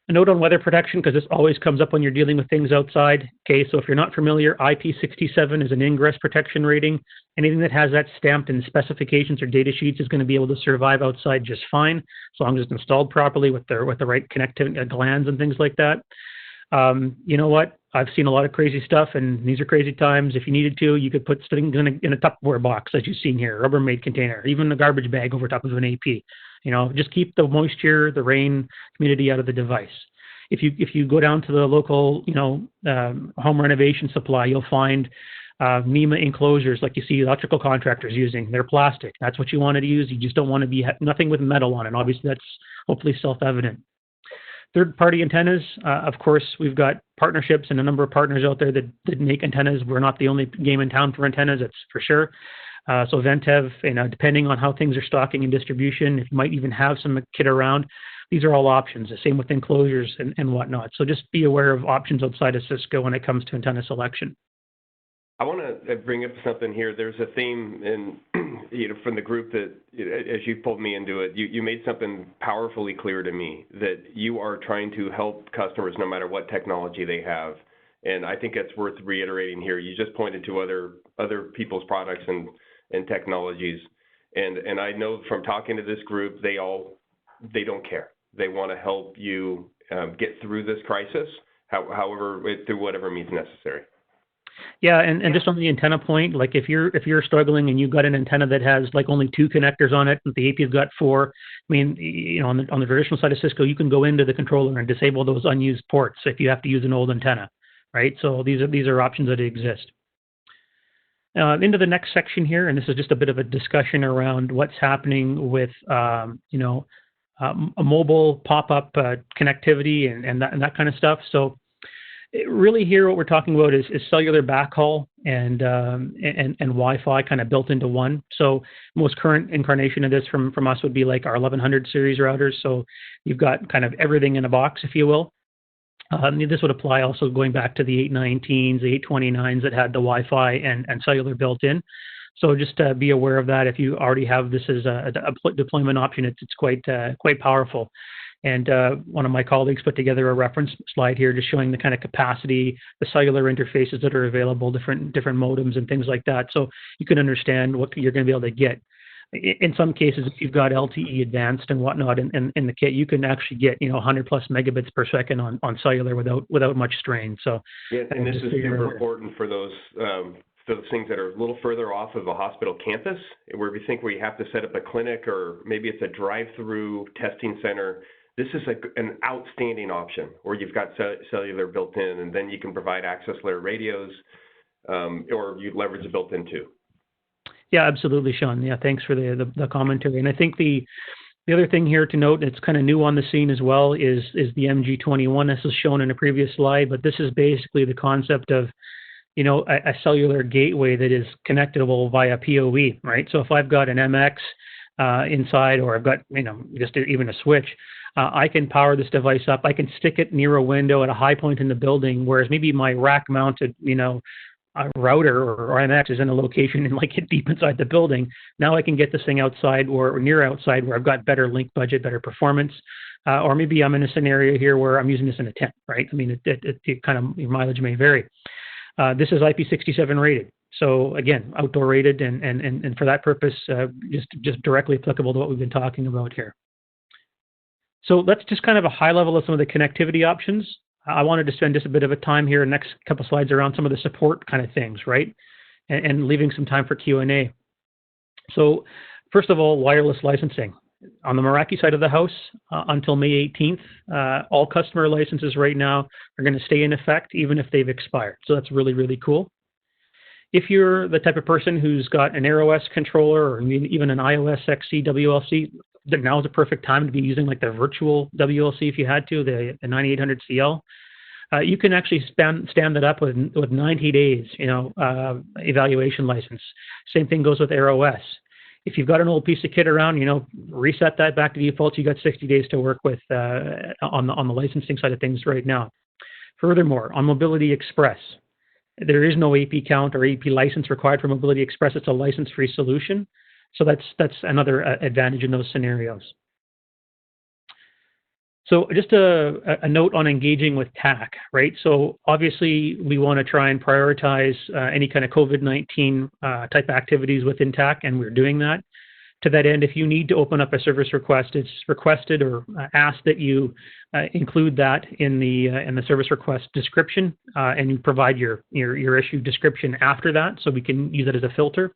A note on weather protection, because this always comes up when you're dealing with things outside. Okay, so if you're not familiar, IP67 is an ingress protection rating. Anything that has that stamped in specifications or data sheets is going to be able to survive outside just fine, as long as it's installed properly with the right connectivity glands and things like that. You know what? I've seen a lot of crazy stuff, and these are crazy times. If you needed to, you could put things in a Tupperware box, as you've seen here, Rubbermaid container, even a garbage bag over top of an AP. Just keep the moisture, the rain, humidity out of the device. If you go down to the local, home renovation supply, you'll find NEMA enclosures like you see electrical contractors using. They're plastic. That's what you want to use. You just don't want to be nothing with metal on it. Obviously, that's hopefully self-evident. Third-party antennas, of course, we've got partnerships and a number of partners out there that make antennas. We're not the only game in town for antennas, that's for sure. So Ventev, depending on how things are stocking and distribution, if you might even have some kit around, these are all options. The same with enclosures and whatnot. So just be aware of options outside of Cisco when it comes to antenna selection. I want to bring up something here. There's a theme from the group that, as you pulled me into it, you made something powerfully clear to me, that you are trying to help customers no matter what technology they have. And I think it's worth reiterating here. You just pointed to other people's products and technologies. And I know from talking to this group, they don't care. They want to help you get through this crisis, however, through whatever means necessary. Yeah, and just on the antenna point, like if you're struggling and you've got an antenna that has like only 2 connectors on it, and the AP's got 4, I mean, on the traditional side of Cisco, you can go into the controller and disable those unused ports if you have to use an old antenna, right? So these are options that exist. Into the next section here, and this is just a bit of a discussion around what's happening with a mobile pop-up connectivity and that kind of stuff. So really here what we're talking about is cellular backhaul and Wi-Fi kind of built into one. So most current incarnation of this from us would be like our 1100 series routers. So you've got kind of everything in a box, if you will. This would apply also going back to the 819s, the 829s that had the Wi-Fi and cellular built in. So just be aware of that. If you already have this as a deployment option, it's quite powerful. And one of my colleagues put together a reference slide here just showing the kind of capacity, the cellular interfaces that are available, different modems and things like that. So you can understand what you're going to be able to get. In some cases, if you've got LTE advanced and whatnot in the kit, you can actually get 100 plus megabits per second on cellular without much strain. So yeah, and this is super important for those things that are a little further off of a hospital campus, where we think we have to set up a clinic or maybe it's a drive-through testing center. This is an outstanding option where you've got cellular built in, and then you can provide access layer radios, or you leverage the built-in too. Yeah, absolutely, Shawn. Yeah, thanks for the commentary. And I think the other thing here to note, it's kind of new on the scene as well, is the MG21. This is shown in a previous slide, but this is basically the concept of a cellular gateway that is connectable via PoE, right? So if I've got an MX inside, or I've got just even a switch, I can power this device up. I can stick it near a window at a high point in the building, whereas maybe my rack-mounted, router or MX is in a location and like deep inside the building. Now I can get this thing outside or near outside where I've got better link budget, better performance, or maybe I'm in a scenario here where I'm using this in a tent, right? I mean, it kind of, your mileage may vary. This is IP67 rated. So again, outdoor rated and for that purpose, just directly applicable to what we've been talking about here. So let's just kind of a high level of some of the connectivity options. I wanted to spend just a bit of a time here, next couple slides, around some of the support kind of things, right? And leaving some time for Q&A. So first of all, wireless licensing. On the Meraki side of the house, until May 18th, all customer licenses right now are going to stay in effect, even if they've expired. So that's really, really cool. If you're the type of person who's got an AirOS controller or even an iOS XC WLC, now is the perfect time to be using like the virtual WLC if you had to, the 9800 CL. You can actually stand that up with 90 days, evaluation license. Same thing goes with AirOS. If you've got an old piece of kit around, reset that back to default. You got 60 days to work with on the licensing side of things right now. Furthermore, on Mobility Express, there is no AP count or AP license required for Mobility Express. It's a license-free solution. So that's another advantage in those scenarios. So just a note on engaging with TAC, right? So obviously we want to try and prioritize any kind of COVID-19 type activities within TAC, and we're doing that. To that end, if you need to open up a service request, it's requested or asked that you include that in the service request description, and you provide your issue description after that, so we can use it as a filter.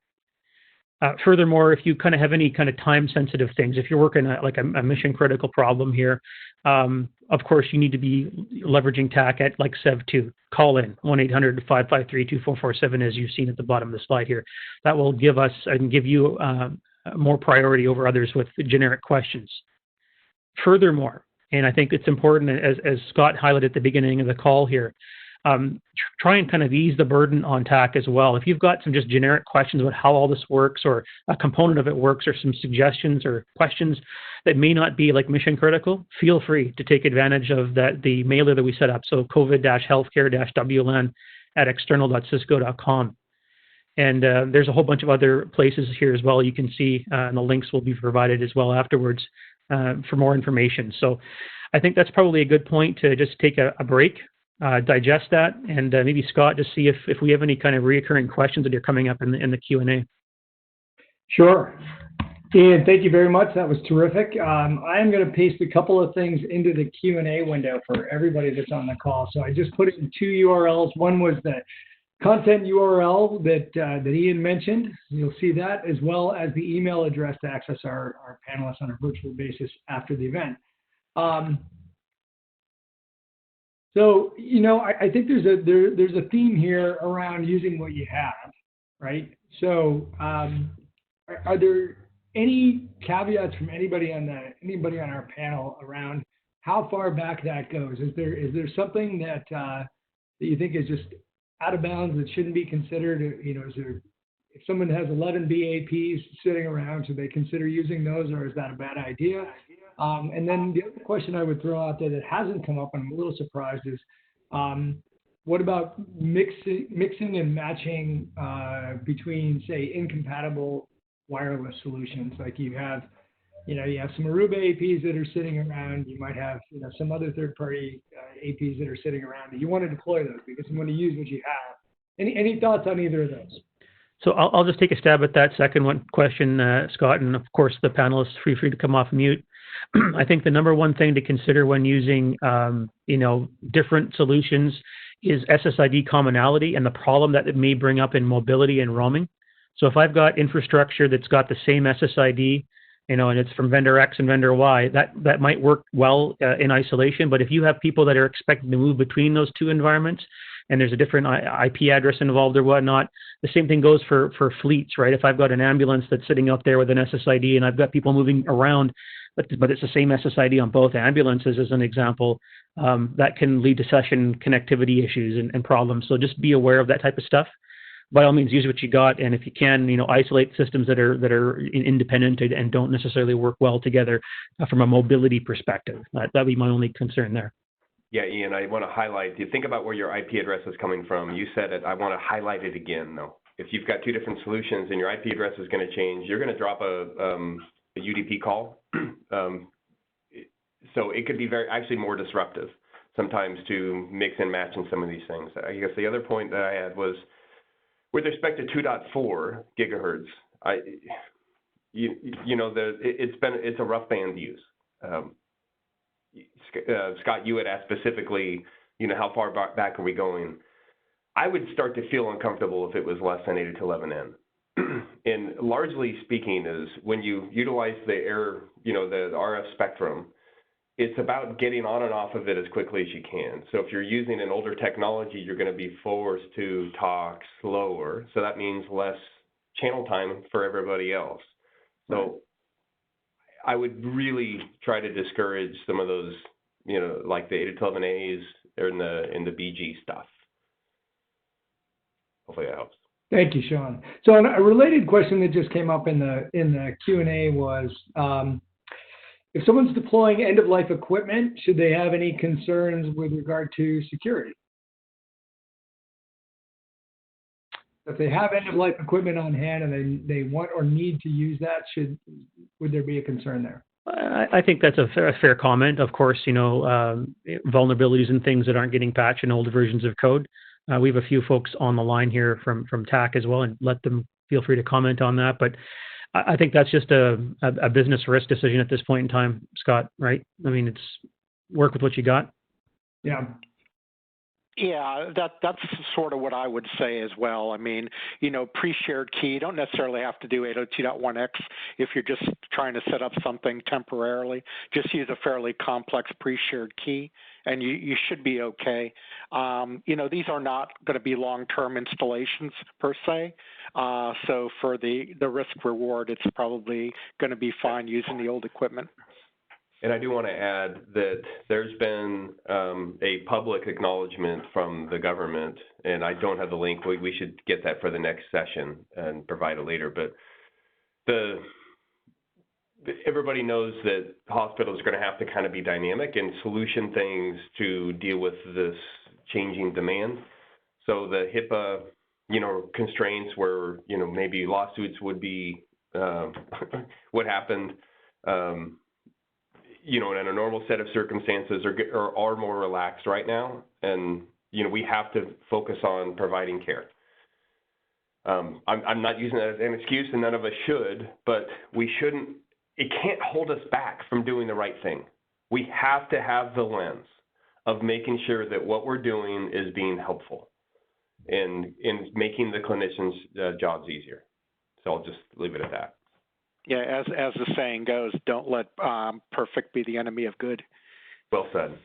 Furthermore, if you kind of have any kind of time-sensitive things, if you're working like a mission-critical problem here, of course, you need to be leveraging TAC at like SEV2. Call in 1-800-553-2447, as you've seen at the bottom of the slide here. That will give us and give you more priority over others with generic questions. Furthermore, and I think it's important, as Scott highlighted at the beginning of the call here, try and kind of ease the burden on TAC as well. If you've got some just generic questions about how all this works, or a component of it works, or some suggestions or questions that may not be like mission critical, feel free to take advantage of the mailer that we set up. So COVID-healthcare-WLAN at external.cisco.com. And there's a whole bunch of other places here as well you can see, and the links will be provided as well afterwards for more information. So I think that's probably a good point to just take a break, digest that, and maybe Scott, just see if we have any kind of reoccurring questions that are coming up in the Q&A. Sure. Ian, thank you very much. That was terrific. I am going to paste a couple of things into the Q&A window for everybody that's on the call. So I just put it in two URLs. One was the content URL that Ian mentioned. You'll see that, as well as the email address to access our panelists on a virtual basis after the event. So, I think there's a theme here around using what you have, right? So, are there any caveats from anybody on our panel around how far back that goes? Is there something that you think is just out of bounds that shouldn't be considered? Is there, if someone has 11 BAPs sitting around, should they consider using those, or is that a bad idea? And then the other question I would throw out there that hasn't come up, and I'm a little surprised, is what about mixing and matching between, say, incompatible wireless solutions? Like you have some Aruba APs that are sitting around. You might have some other third-party APs that are sitting around. And you want to deploy those because you want to use what you have. Any thoughts on either of those? So I'll just take a stab at that second one question, Scott, and of course the panelists free to come off mute. I think the number one thing to consider when using different solutions is SSID commonality and the problem that it may bring up in mobility and roaming. So if I've got infrastructure that's got the same SSID, and it's from vendor X and vendor Y, that might work well in isolation. But if you have people that are expected to move between those two environments, and there's a different IP address involved or whatnot, the same thing goes for fleets, right? If I've got an ambulance that's sitting out there with an SSID and I've got people moving around, but it's the same SSID on both ambulances, as an example, that can lead to session connectivity issues and problems. So just be aware of that type of stuff. By all means, use what you got, and if you can, isolate systems that are independent and don't necessarily work well together from a mobility perspective. That'd be my only concern there. Yeah, Ian, I want to highlight, you think about where your IP address is coming from. You said it, I want to highlight it again, though. If you've got two different solutions and your IP address is going to change, you're going to drop a UDP call. So it could be actually more disruptive sometimes to mix and match in some of these things. I guess the other point that I had was, with respect to 2.4 gigahertz, it's a rough band to use. Scott, you had asked specifically how far back are we going? I would start to feel uncomfortable if it was less than 8 to 11N. And largely speaking is when you utilize the the RF spectrum, it's about getting on and off of it as quickly as you can. So if you're using an older technology, you're going to be forced to talk slower. So that means less channel time for everybody else. So I would really try to discourage some of those, like the 8 to 11As or in the BG stuff. Hopefully that helps. Thank you, Shawn. So a related question that just came up in the Q&A was, if someone's deploying end-of-life equipment, should they have any concerns with regard to security? If they have end-of-life equipment on hand and they want or need to use that, would there be a concern there? I think that's a fair comment. Of course, vulnerabilities and things that aren't getting patched in older versions of code. We have a few folks on the line here from TAC as well, and let them feel free to comment on that. But I think that's just a business risk decision at this point in time, Scott, right? I mean, it's work with what you got. Yeah. Yeah, that's sort of what I would say as well. I mean, pre-shared key, you don't necessarily have to do 802.1x if you're just trying to set up something temporarily. Just use a fairly complex pre-shared key, and you should be okay. These are not going to be long-term installations per se. So for the risk-reward, it's probably going to be fine using the old equipment. And I do want to add that there's been a public acknowledgement from the government, and I don't have the link. We should get that for the next session and provide it later. But everybody knows that hospitals are going to have to kind of be dynamic and solution things to deal with this changing demand. So the HIPAA, constraints where, maybe lawsuits would be what happened. In a normal set of circumstances are more relaxed right now. And, we have to focus on providing care. I'm not using that as an excuse, and none of us should, but it can't hold us back from doing the right thing. We have to have the lens of making sure that what we're doing is being helpful and making the clinicians' jobs easier. So I'll just leave it at that. Yeah, as the saying goes, don't let perfect be the enemy of good. Well said.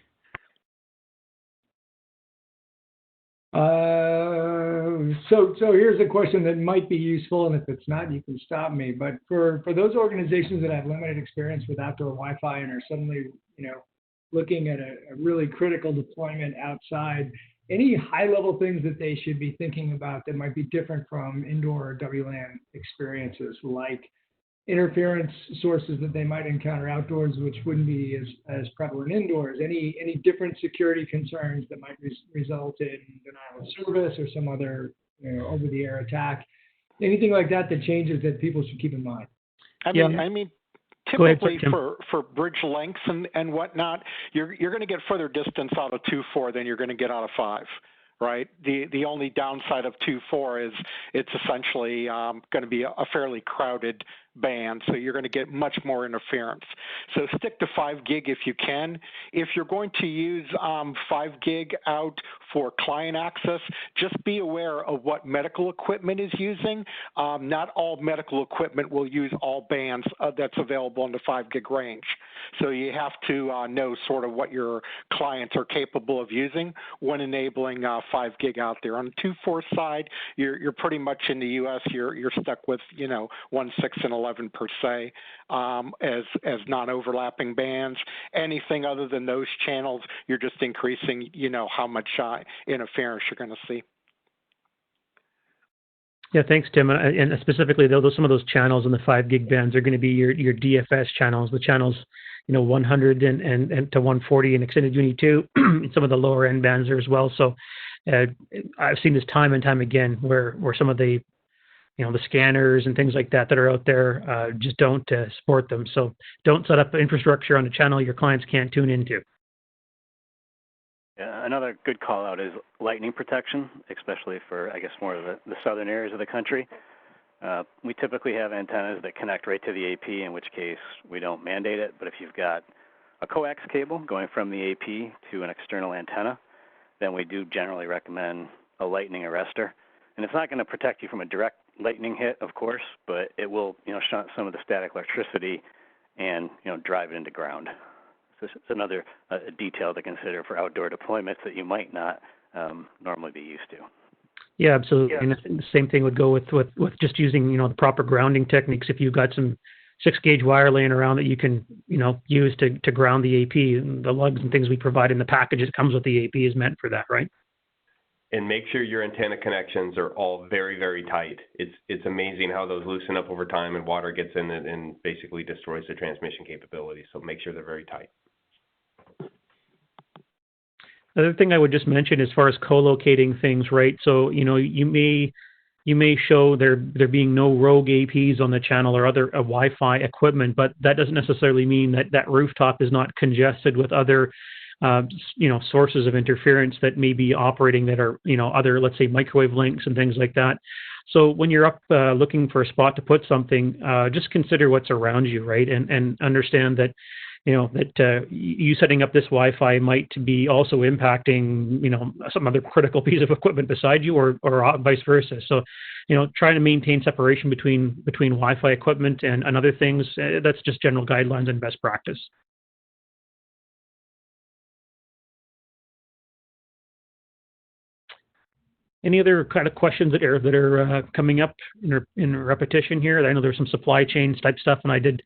So here's a question that might be useful, and if it's not, you can stop me. But for those organizations that have limited experience with outdoor Wi-Fi and are suddenly, looking at a really critical deployment outside, any high-level things that they should be thinking about that might be different from indoor WLAN experiences, like interference sources that they might encounter outdoors, which wouldn't be as prevalent indoors? Any different security concerns that might result in denial of service or some other over-the-air attack? Anything like that changes that people should keep in mind? I mean, typically for bridge lengths and whatnot, you're going to get further distance out of 2.4 than you're going to get out of 5. Right. The only downside of 2.4 is it's essentially going to be a fairly crowded band, so you're going to get much more interference. So stick to 5 gig if you can. If you're going to use 5 gig out for client access, just be aware of what medical equipment is using. Not all medical equipment will use all bands that's available in the 5 gig range. So you have to know sort of what your clients are capable of using when enabling 5 gig out there. On the 2.4 side, you're pretty much in the U.S. You're stuck with 1, 6, and 11 per se as non-overlapping bands. Anything other than those channels, you're just increasing how much interference you're going to see. Yeah, thanks, Tim. And specifically, some of those channels in the 5 gig bands are going to be your DFS channels, the channels 100 and to 140 and extended Uni 2, and some of the lower end bands there as well. So I've seen this time and time again where some of the the scanners and things like that are out there just don't support them. So don't set up infrastructure on a channel your clients can't tune into. Another good call out is lightning protection, especially for, I guess, more of the southern areas of the country. We typically have antennas that connect right to the AP, in which case we don't mandate it. But if you've got a coax cable going from the AP to an external antenna, then we do generally recommend a lightning arrestor. And it's not going to protect you from a direct lightning hit, of course, but it will, shunt some of the static electricity and, drive it into ground. So it's another detail to consider for outdoor deployments that you might not normally be used to. Yeah, absolutely. Yeah. And the same thing would go with just using, the proper grounding techniques. If you've got some 6-gauge wire laying around that you can, use to ground the AP, and the lugs and things we provide in the package that comes with the AP is meant for that, right? And make sure your antenna connections are all very, very tight. It's amazing how those loosen up over time and water gets in it and basically destroys the transmission capability. So make sure they're very tight. The other thing I would just mention as far as co-locating things, right? So, you may show there being no rogue APs on the channel or other Wi-Fi equipment, but that doesn't necessarily mean that rooftop is not congested with other sources of interference that may be operating that are, other, let's say, microwave links and things like that. So when you're up looking for a spot to put something, just consider what's around you, right? And understand that, you setting up this Wi-Fi might be also impacting, some other critical piece of equipment beside you or vice versa. So, trying to maintain separation between Wi-Fi equipment and other things, that's just general guidelines and best practice. Any other kind of questions that are coming up in repetition here? I know there's some supply chain type stuff, and I did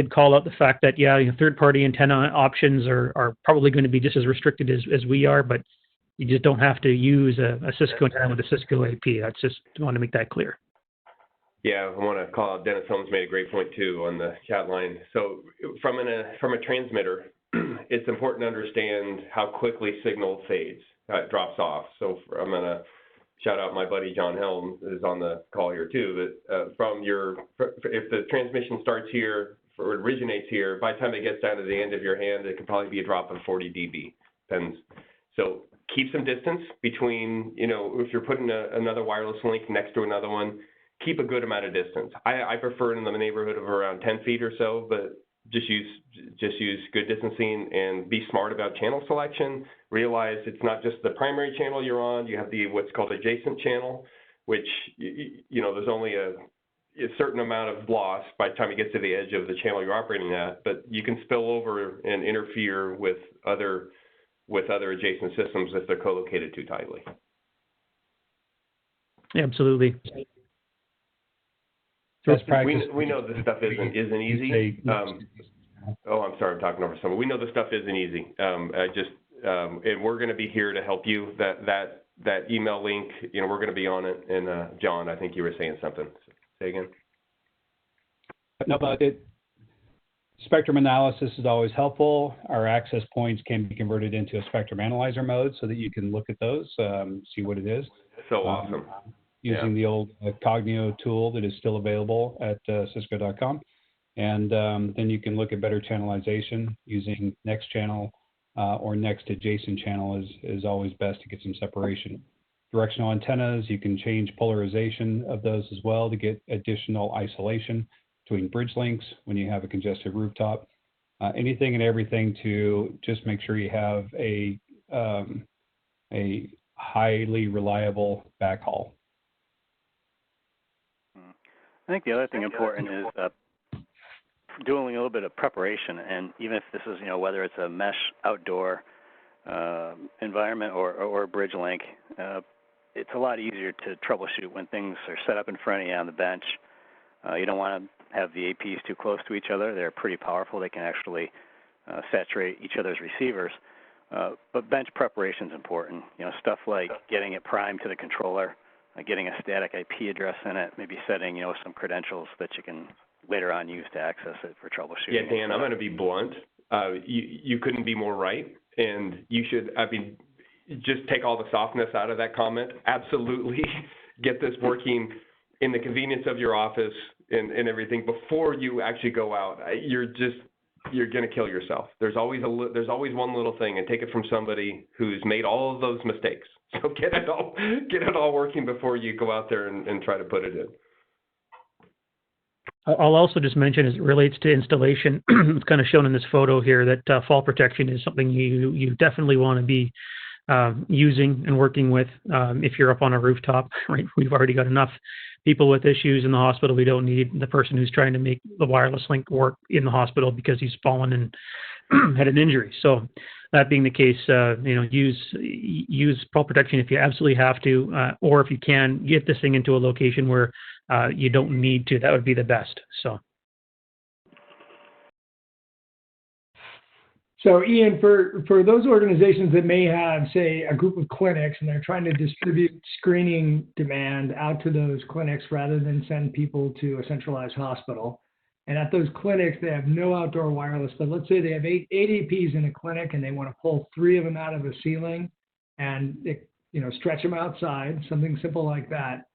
call out the fact that third-party antenna options are probably going to be just as restricted as we are, but you just don't have to use a Cisco antenna with a Cisco AP. I want to make that clear. Yeah, I want to call out Dennis Holmes made a great point too on the chat line. So from a transmitter, it's important to understand how quickly signal fades, it drops off. So I'm going to shout out my buddy John Helm, who's on the call here too. But if the transmission starts here or originates here, by the time it gets down to the end of your hand, it can probably be a drop of 40 dB. Depends. So keep some distance between, if you're putting another wireless link next to another one, keep a good amount of distance. I prefer in the neighborhood of around 10 feet or so, but just use good distancing and be smart about channel selection. Realize it's not just the primary channel you're on. You have what's called adjacent channel, which, there's only a certain amount of loss by the time you get to the edge of the channel you're operating at, but you can spill over and interfere with other adjacent systems if they're co-located too tightly. Yeah, absolutely. We know this stuff isn't easy. I'm sorry, I'm talking over someone. We know this stuff isn't easy. And we're going to be here to help you. That email link, we're going to be on it. And John, I think you were saying something. Say again. No, but spectrum analysis is always helpful. Our access points can be converted into a spectrum analyzer mode so that you can look at those, see what it is. So awesome. Using the old Cognio tool that is still available at cisco.com. And then you can look at better channelization using next channel or next adjacent channel is always best to get some separation. Directional antennas, you can change polarization of those as well to get additional isolation between bridge links when you have a congested rooftop. Anything and everything to just make sure you have a highly reliable backhaul. I think the other thing important is doing a little bit of preparation, and even if this is, whether it's a mesh outdoor environment or a bridge link, it's a lot easier to troubleshoot when things are set up in front of you on the bench. You don't want to have the APs too close to each other. They're pretty powerful. They can actually saturate each other's receivers. But bench preparation is important. Stuff like getting it primed to the controller, getting a static IP address in it, maybe setting, some credentials that you can later on use to access it for troubleshooting. Yeah, Dan, I'm going to be blunt. You couldn't be more right. And you should, just take all the softness out of that comment. Absolutely get this working in the convenience of your office and everything before you actually go out. You're going to kill yourself. There's always one little thing, and take it from somebody who's made all of those mistakes. So get it all working before you go out there and try to put it in. I'll also just mention, as it relates to installation, it's kind of shown in this photo here that fall protection is something you definitely want to be using and working with. If you're up on a rooftop, right, we've already got enough people with issues in the hospital. We don't need the person who's trying to make the wireless link work in the hospital because he's fallen and had an injury. So that being the case, use fall protection if you absolutely have to, or if you can, get this thing into a location where you don't need to. That would be the best. So Ian, for those organizations that may have, say, a group of clinics and they're trying to distribute screening demand out to those clinics rather than send people to a centralized hospital, and at those clinics they have no outdoor wireless, but let's say they have eight APs in a clinic and they want to pull 3 of them out of a ceiling and stretch them outside, something simple like that.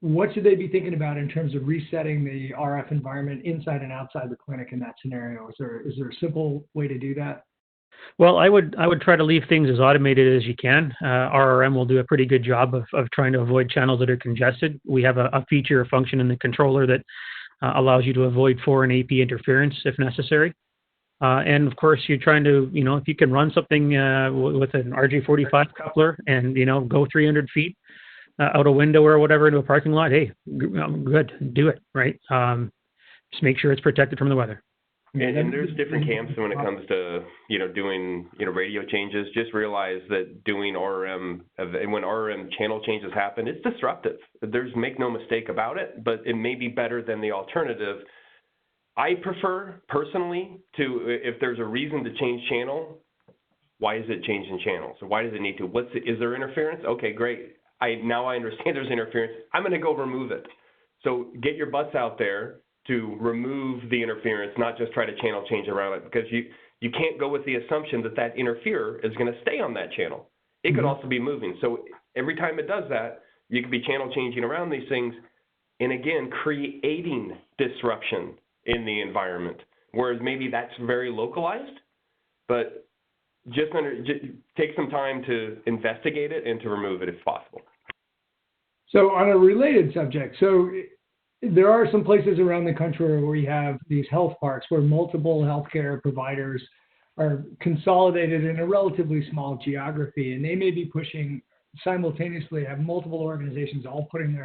What should they be thinking about in terms of resetting the RF environment inside and outside the clinic in that scenario? Is there a simple way to do that? Well, I would try to leave things as automated as you can. RRM will do a pretty good job of trying to avoid channels that are congested. We have a feature or function in the controller that allows you to avoid foreign AP interference if necessary. And of course, you're trying to, if you can run something with an RJ45 coupler and, go 300 feet out a window or whatever into a parking lot, hey, good, do it, right? Just make sure it's protected from the weather. And there's different camps when it comes to, doing, radio changes. Just realize that doing RRM, when RRM channel changes happen, it's disruptive. Make no mistake about it, but it may be better than the alternative. I prefer, personally, if there's a reason to change channel, why is it changing channel? So why does it need to? Is there interference? Okay, great. Now I understand there's interference. I'm going to go remove it. So get your butts out there to remove the interference, not just try to channel change around it, because you can't go with the assumption that interferer is going to stay on that channel. It could also be moving. So every time it does that, you could be channel changing around these things, and again, creating disruption in the environment, whereas maybe that's very localized, but just take some time to investigate it and to remove it if possible. So on a related subject, there are some places around the country where we have these health parks where multiple healthcare providers are consolidated in a relatively small geography, and they may be pushing simultaneously, have multiple organizations all putting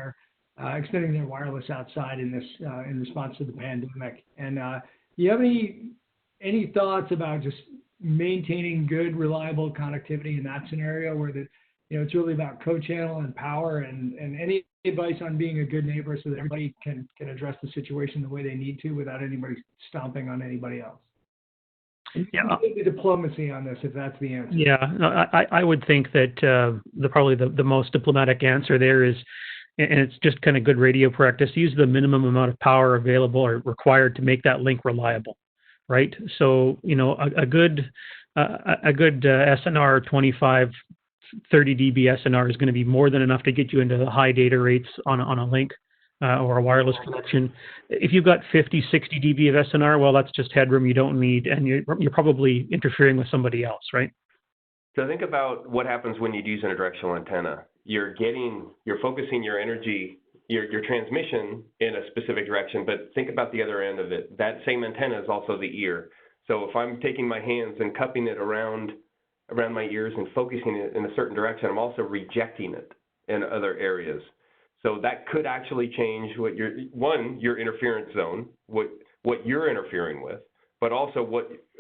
extending their wireless outside in response to the pandemic. And do you have any thoughts about just maintaining good, reliable connectivity in that scenario where it's really about co-channel and power, and any advice on being a good neighbor so that everybody can address the situation the way they need to without anybody stomping on anybody else? Yeah, the diplomacy on this, if that's the answer. Yeah, no, I would think that probably the most diplomatic answer there is, and it's just kind of good radio practice, use the minimum amount of power available or required to make that link reliable, right? So a good SNR 25, 30 dB SNR is going to be more than enough to get you into the high data rates on a link or a wireless connection. If you've got 50, 60 dB of SNR, well, that's just headroom you don't need, and you're probably interfering with somebody else, right? So think about what happens when you use a directional antenna. You're focusing your energy, your transmission in a specific direction, but think about the other end of it. That same antenna is also the ear. So if I'm taking my hands and cupping it around my ears and focusing it in a certain direction, I'm also rejecting it in other areas. So that could actually change your interference zone, what you're interfering with, but also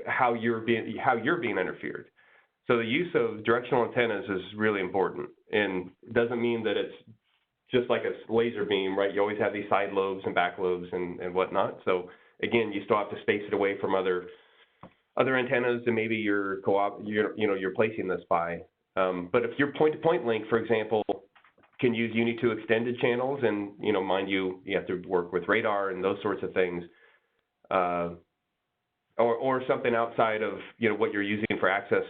how you're being interfered. So the use of directional antennas is really important, and it doesn't mean that it's just like a laser beam, right? You always have these side lobes and back lobes and whatnot. So again, you still have to space it away from other antennas, and maybe you're placing this by. But if your point-to-point link, for example, can use Uni 2 extended channels, and mind you have to work with radar and those sorts of things, or something outside of what you're using for access.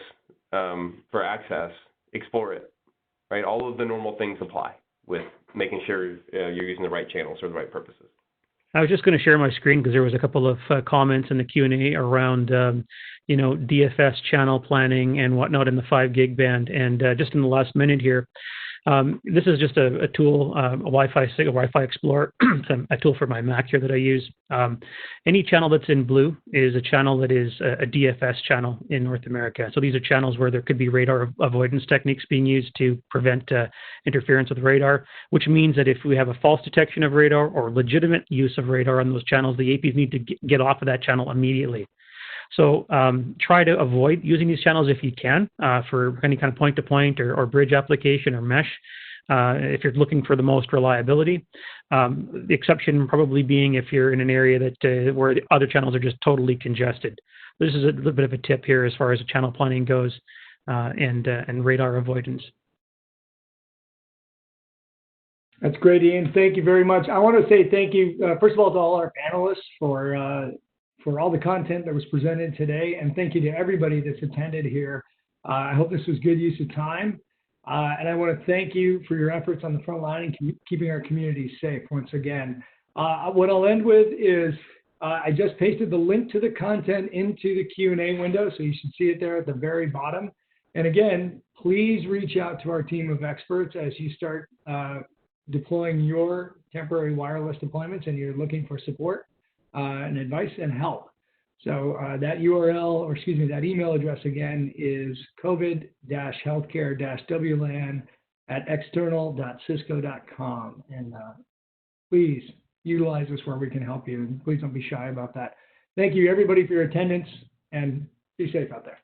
Explore it, right? All of the normal things apply with making sure you're using the right channels for the right purposes. I was just going to share my screen because there was a couple of comments in the Q&A around, DFS channel planning and whatnot in the 5 gig band. And just in the last minute here, This is just a tool, a Wi-Fi Explorer, a tool for my Mac here that I use. Any channel that's in blue is a channel that is a DFS channel in North America. So these are channels where there could be radar avoidance techniques being used to prevent interference with radar, which means that if we have a false detection of radar or legitimate use of radar on those channels, the APs need to get off of that channel immediately. So try to avoid using these channels if you can for any kind of point-to-point or bridge application or mesh if you're looking for the most reliability. The exception probably being if you're in an area that where the other channels are just totally congested. This is a little bit of a tip here as far as channel planning goes and radar avoidance. That's great, Ian. Thank you very much. I want to say thank you, first of all, to all our panelists for all the content that was presented today, and thank you to everybody that's attended here. I hope this was good use of time, and I want to thank you for your efforts on the front line and keeping our community safe once again. What I'll end with is I just pasted the link to the content into the Q&A window, so you should see it there at the very bottom. And again, please reach out to our team of experts as you start deploying your temporary wireless deployments and you're looking for support and advice and help. So that URL, or excuse me, that email address again is covid-healthcare-wlan@external.cisco.com. And please utilize this where we can help you. And please don't be shy about that. Thank you, everybody, for your attendance, and be safe out there.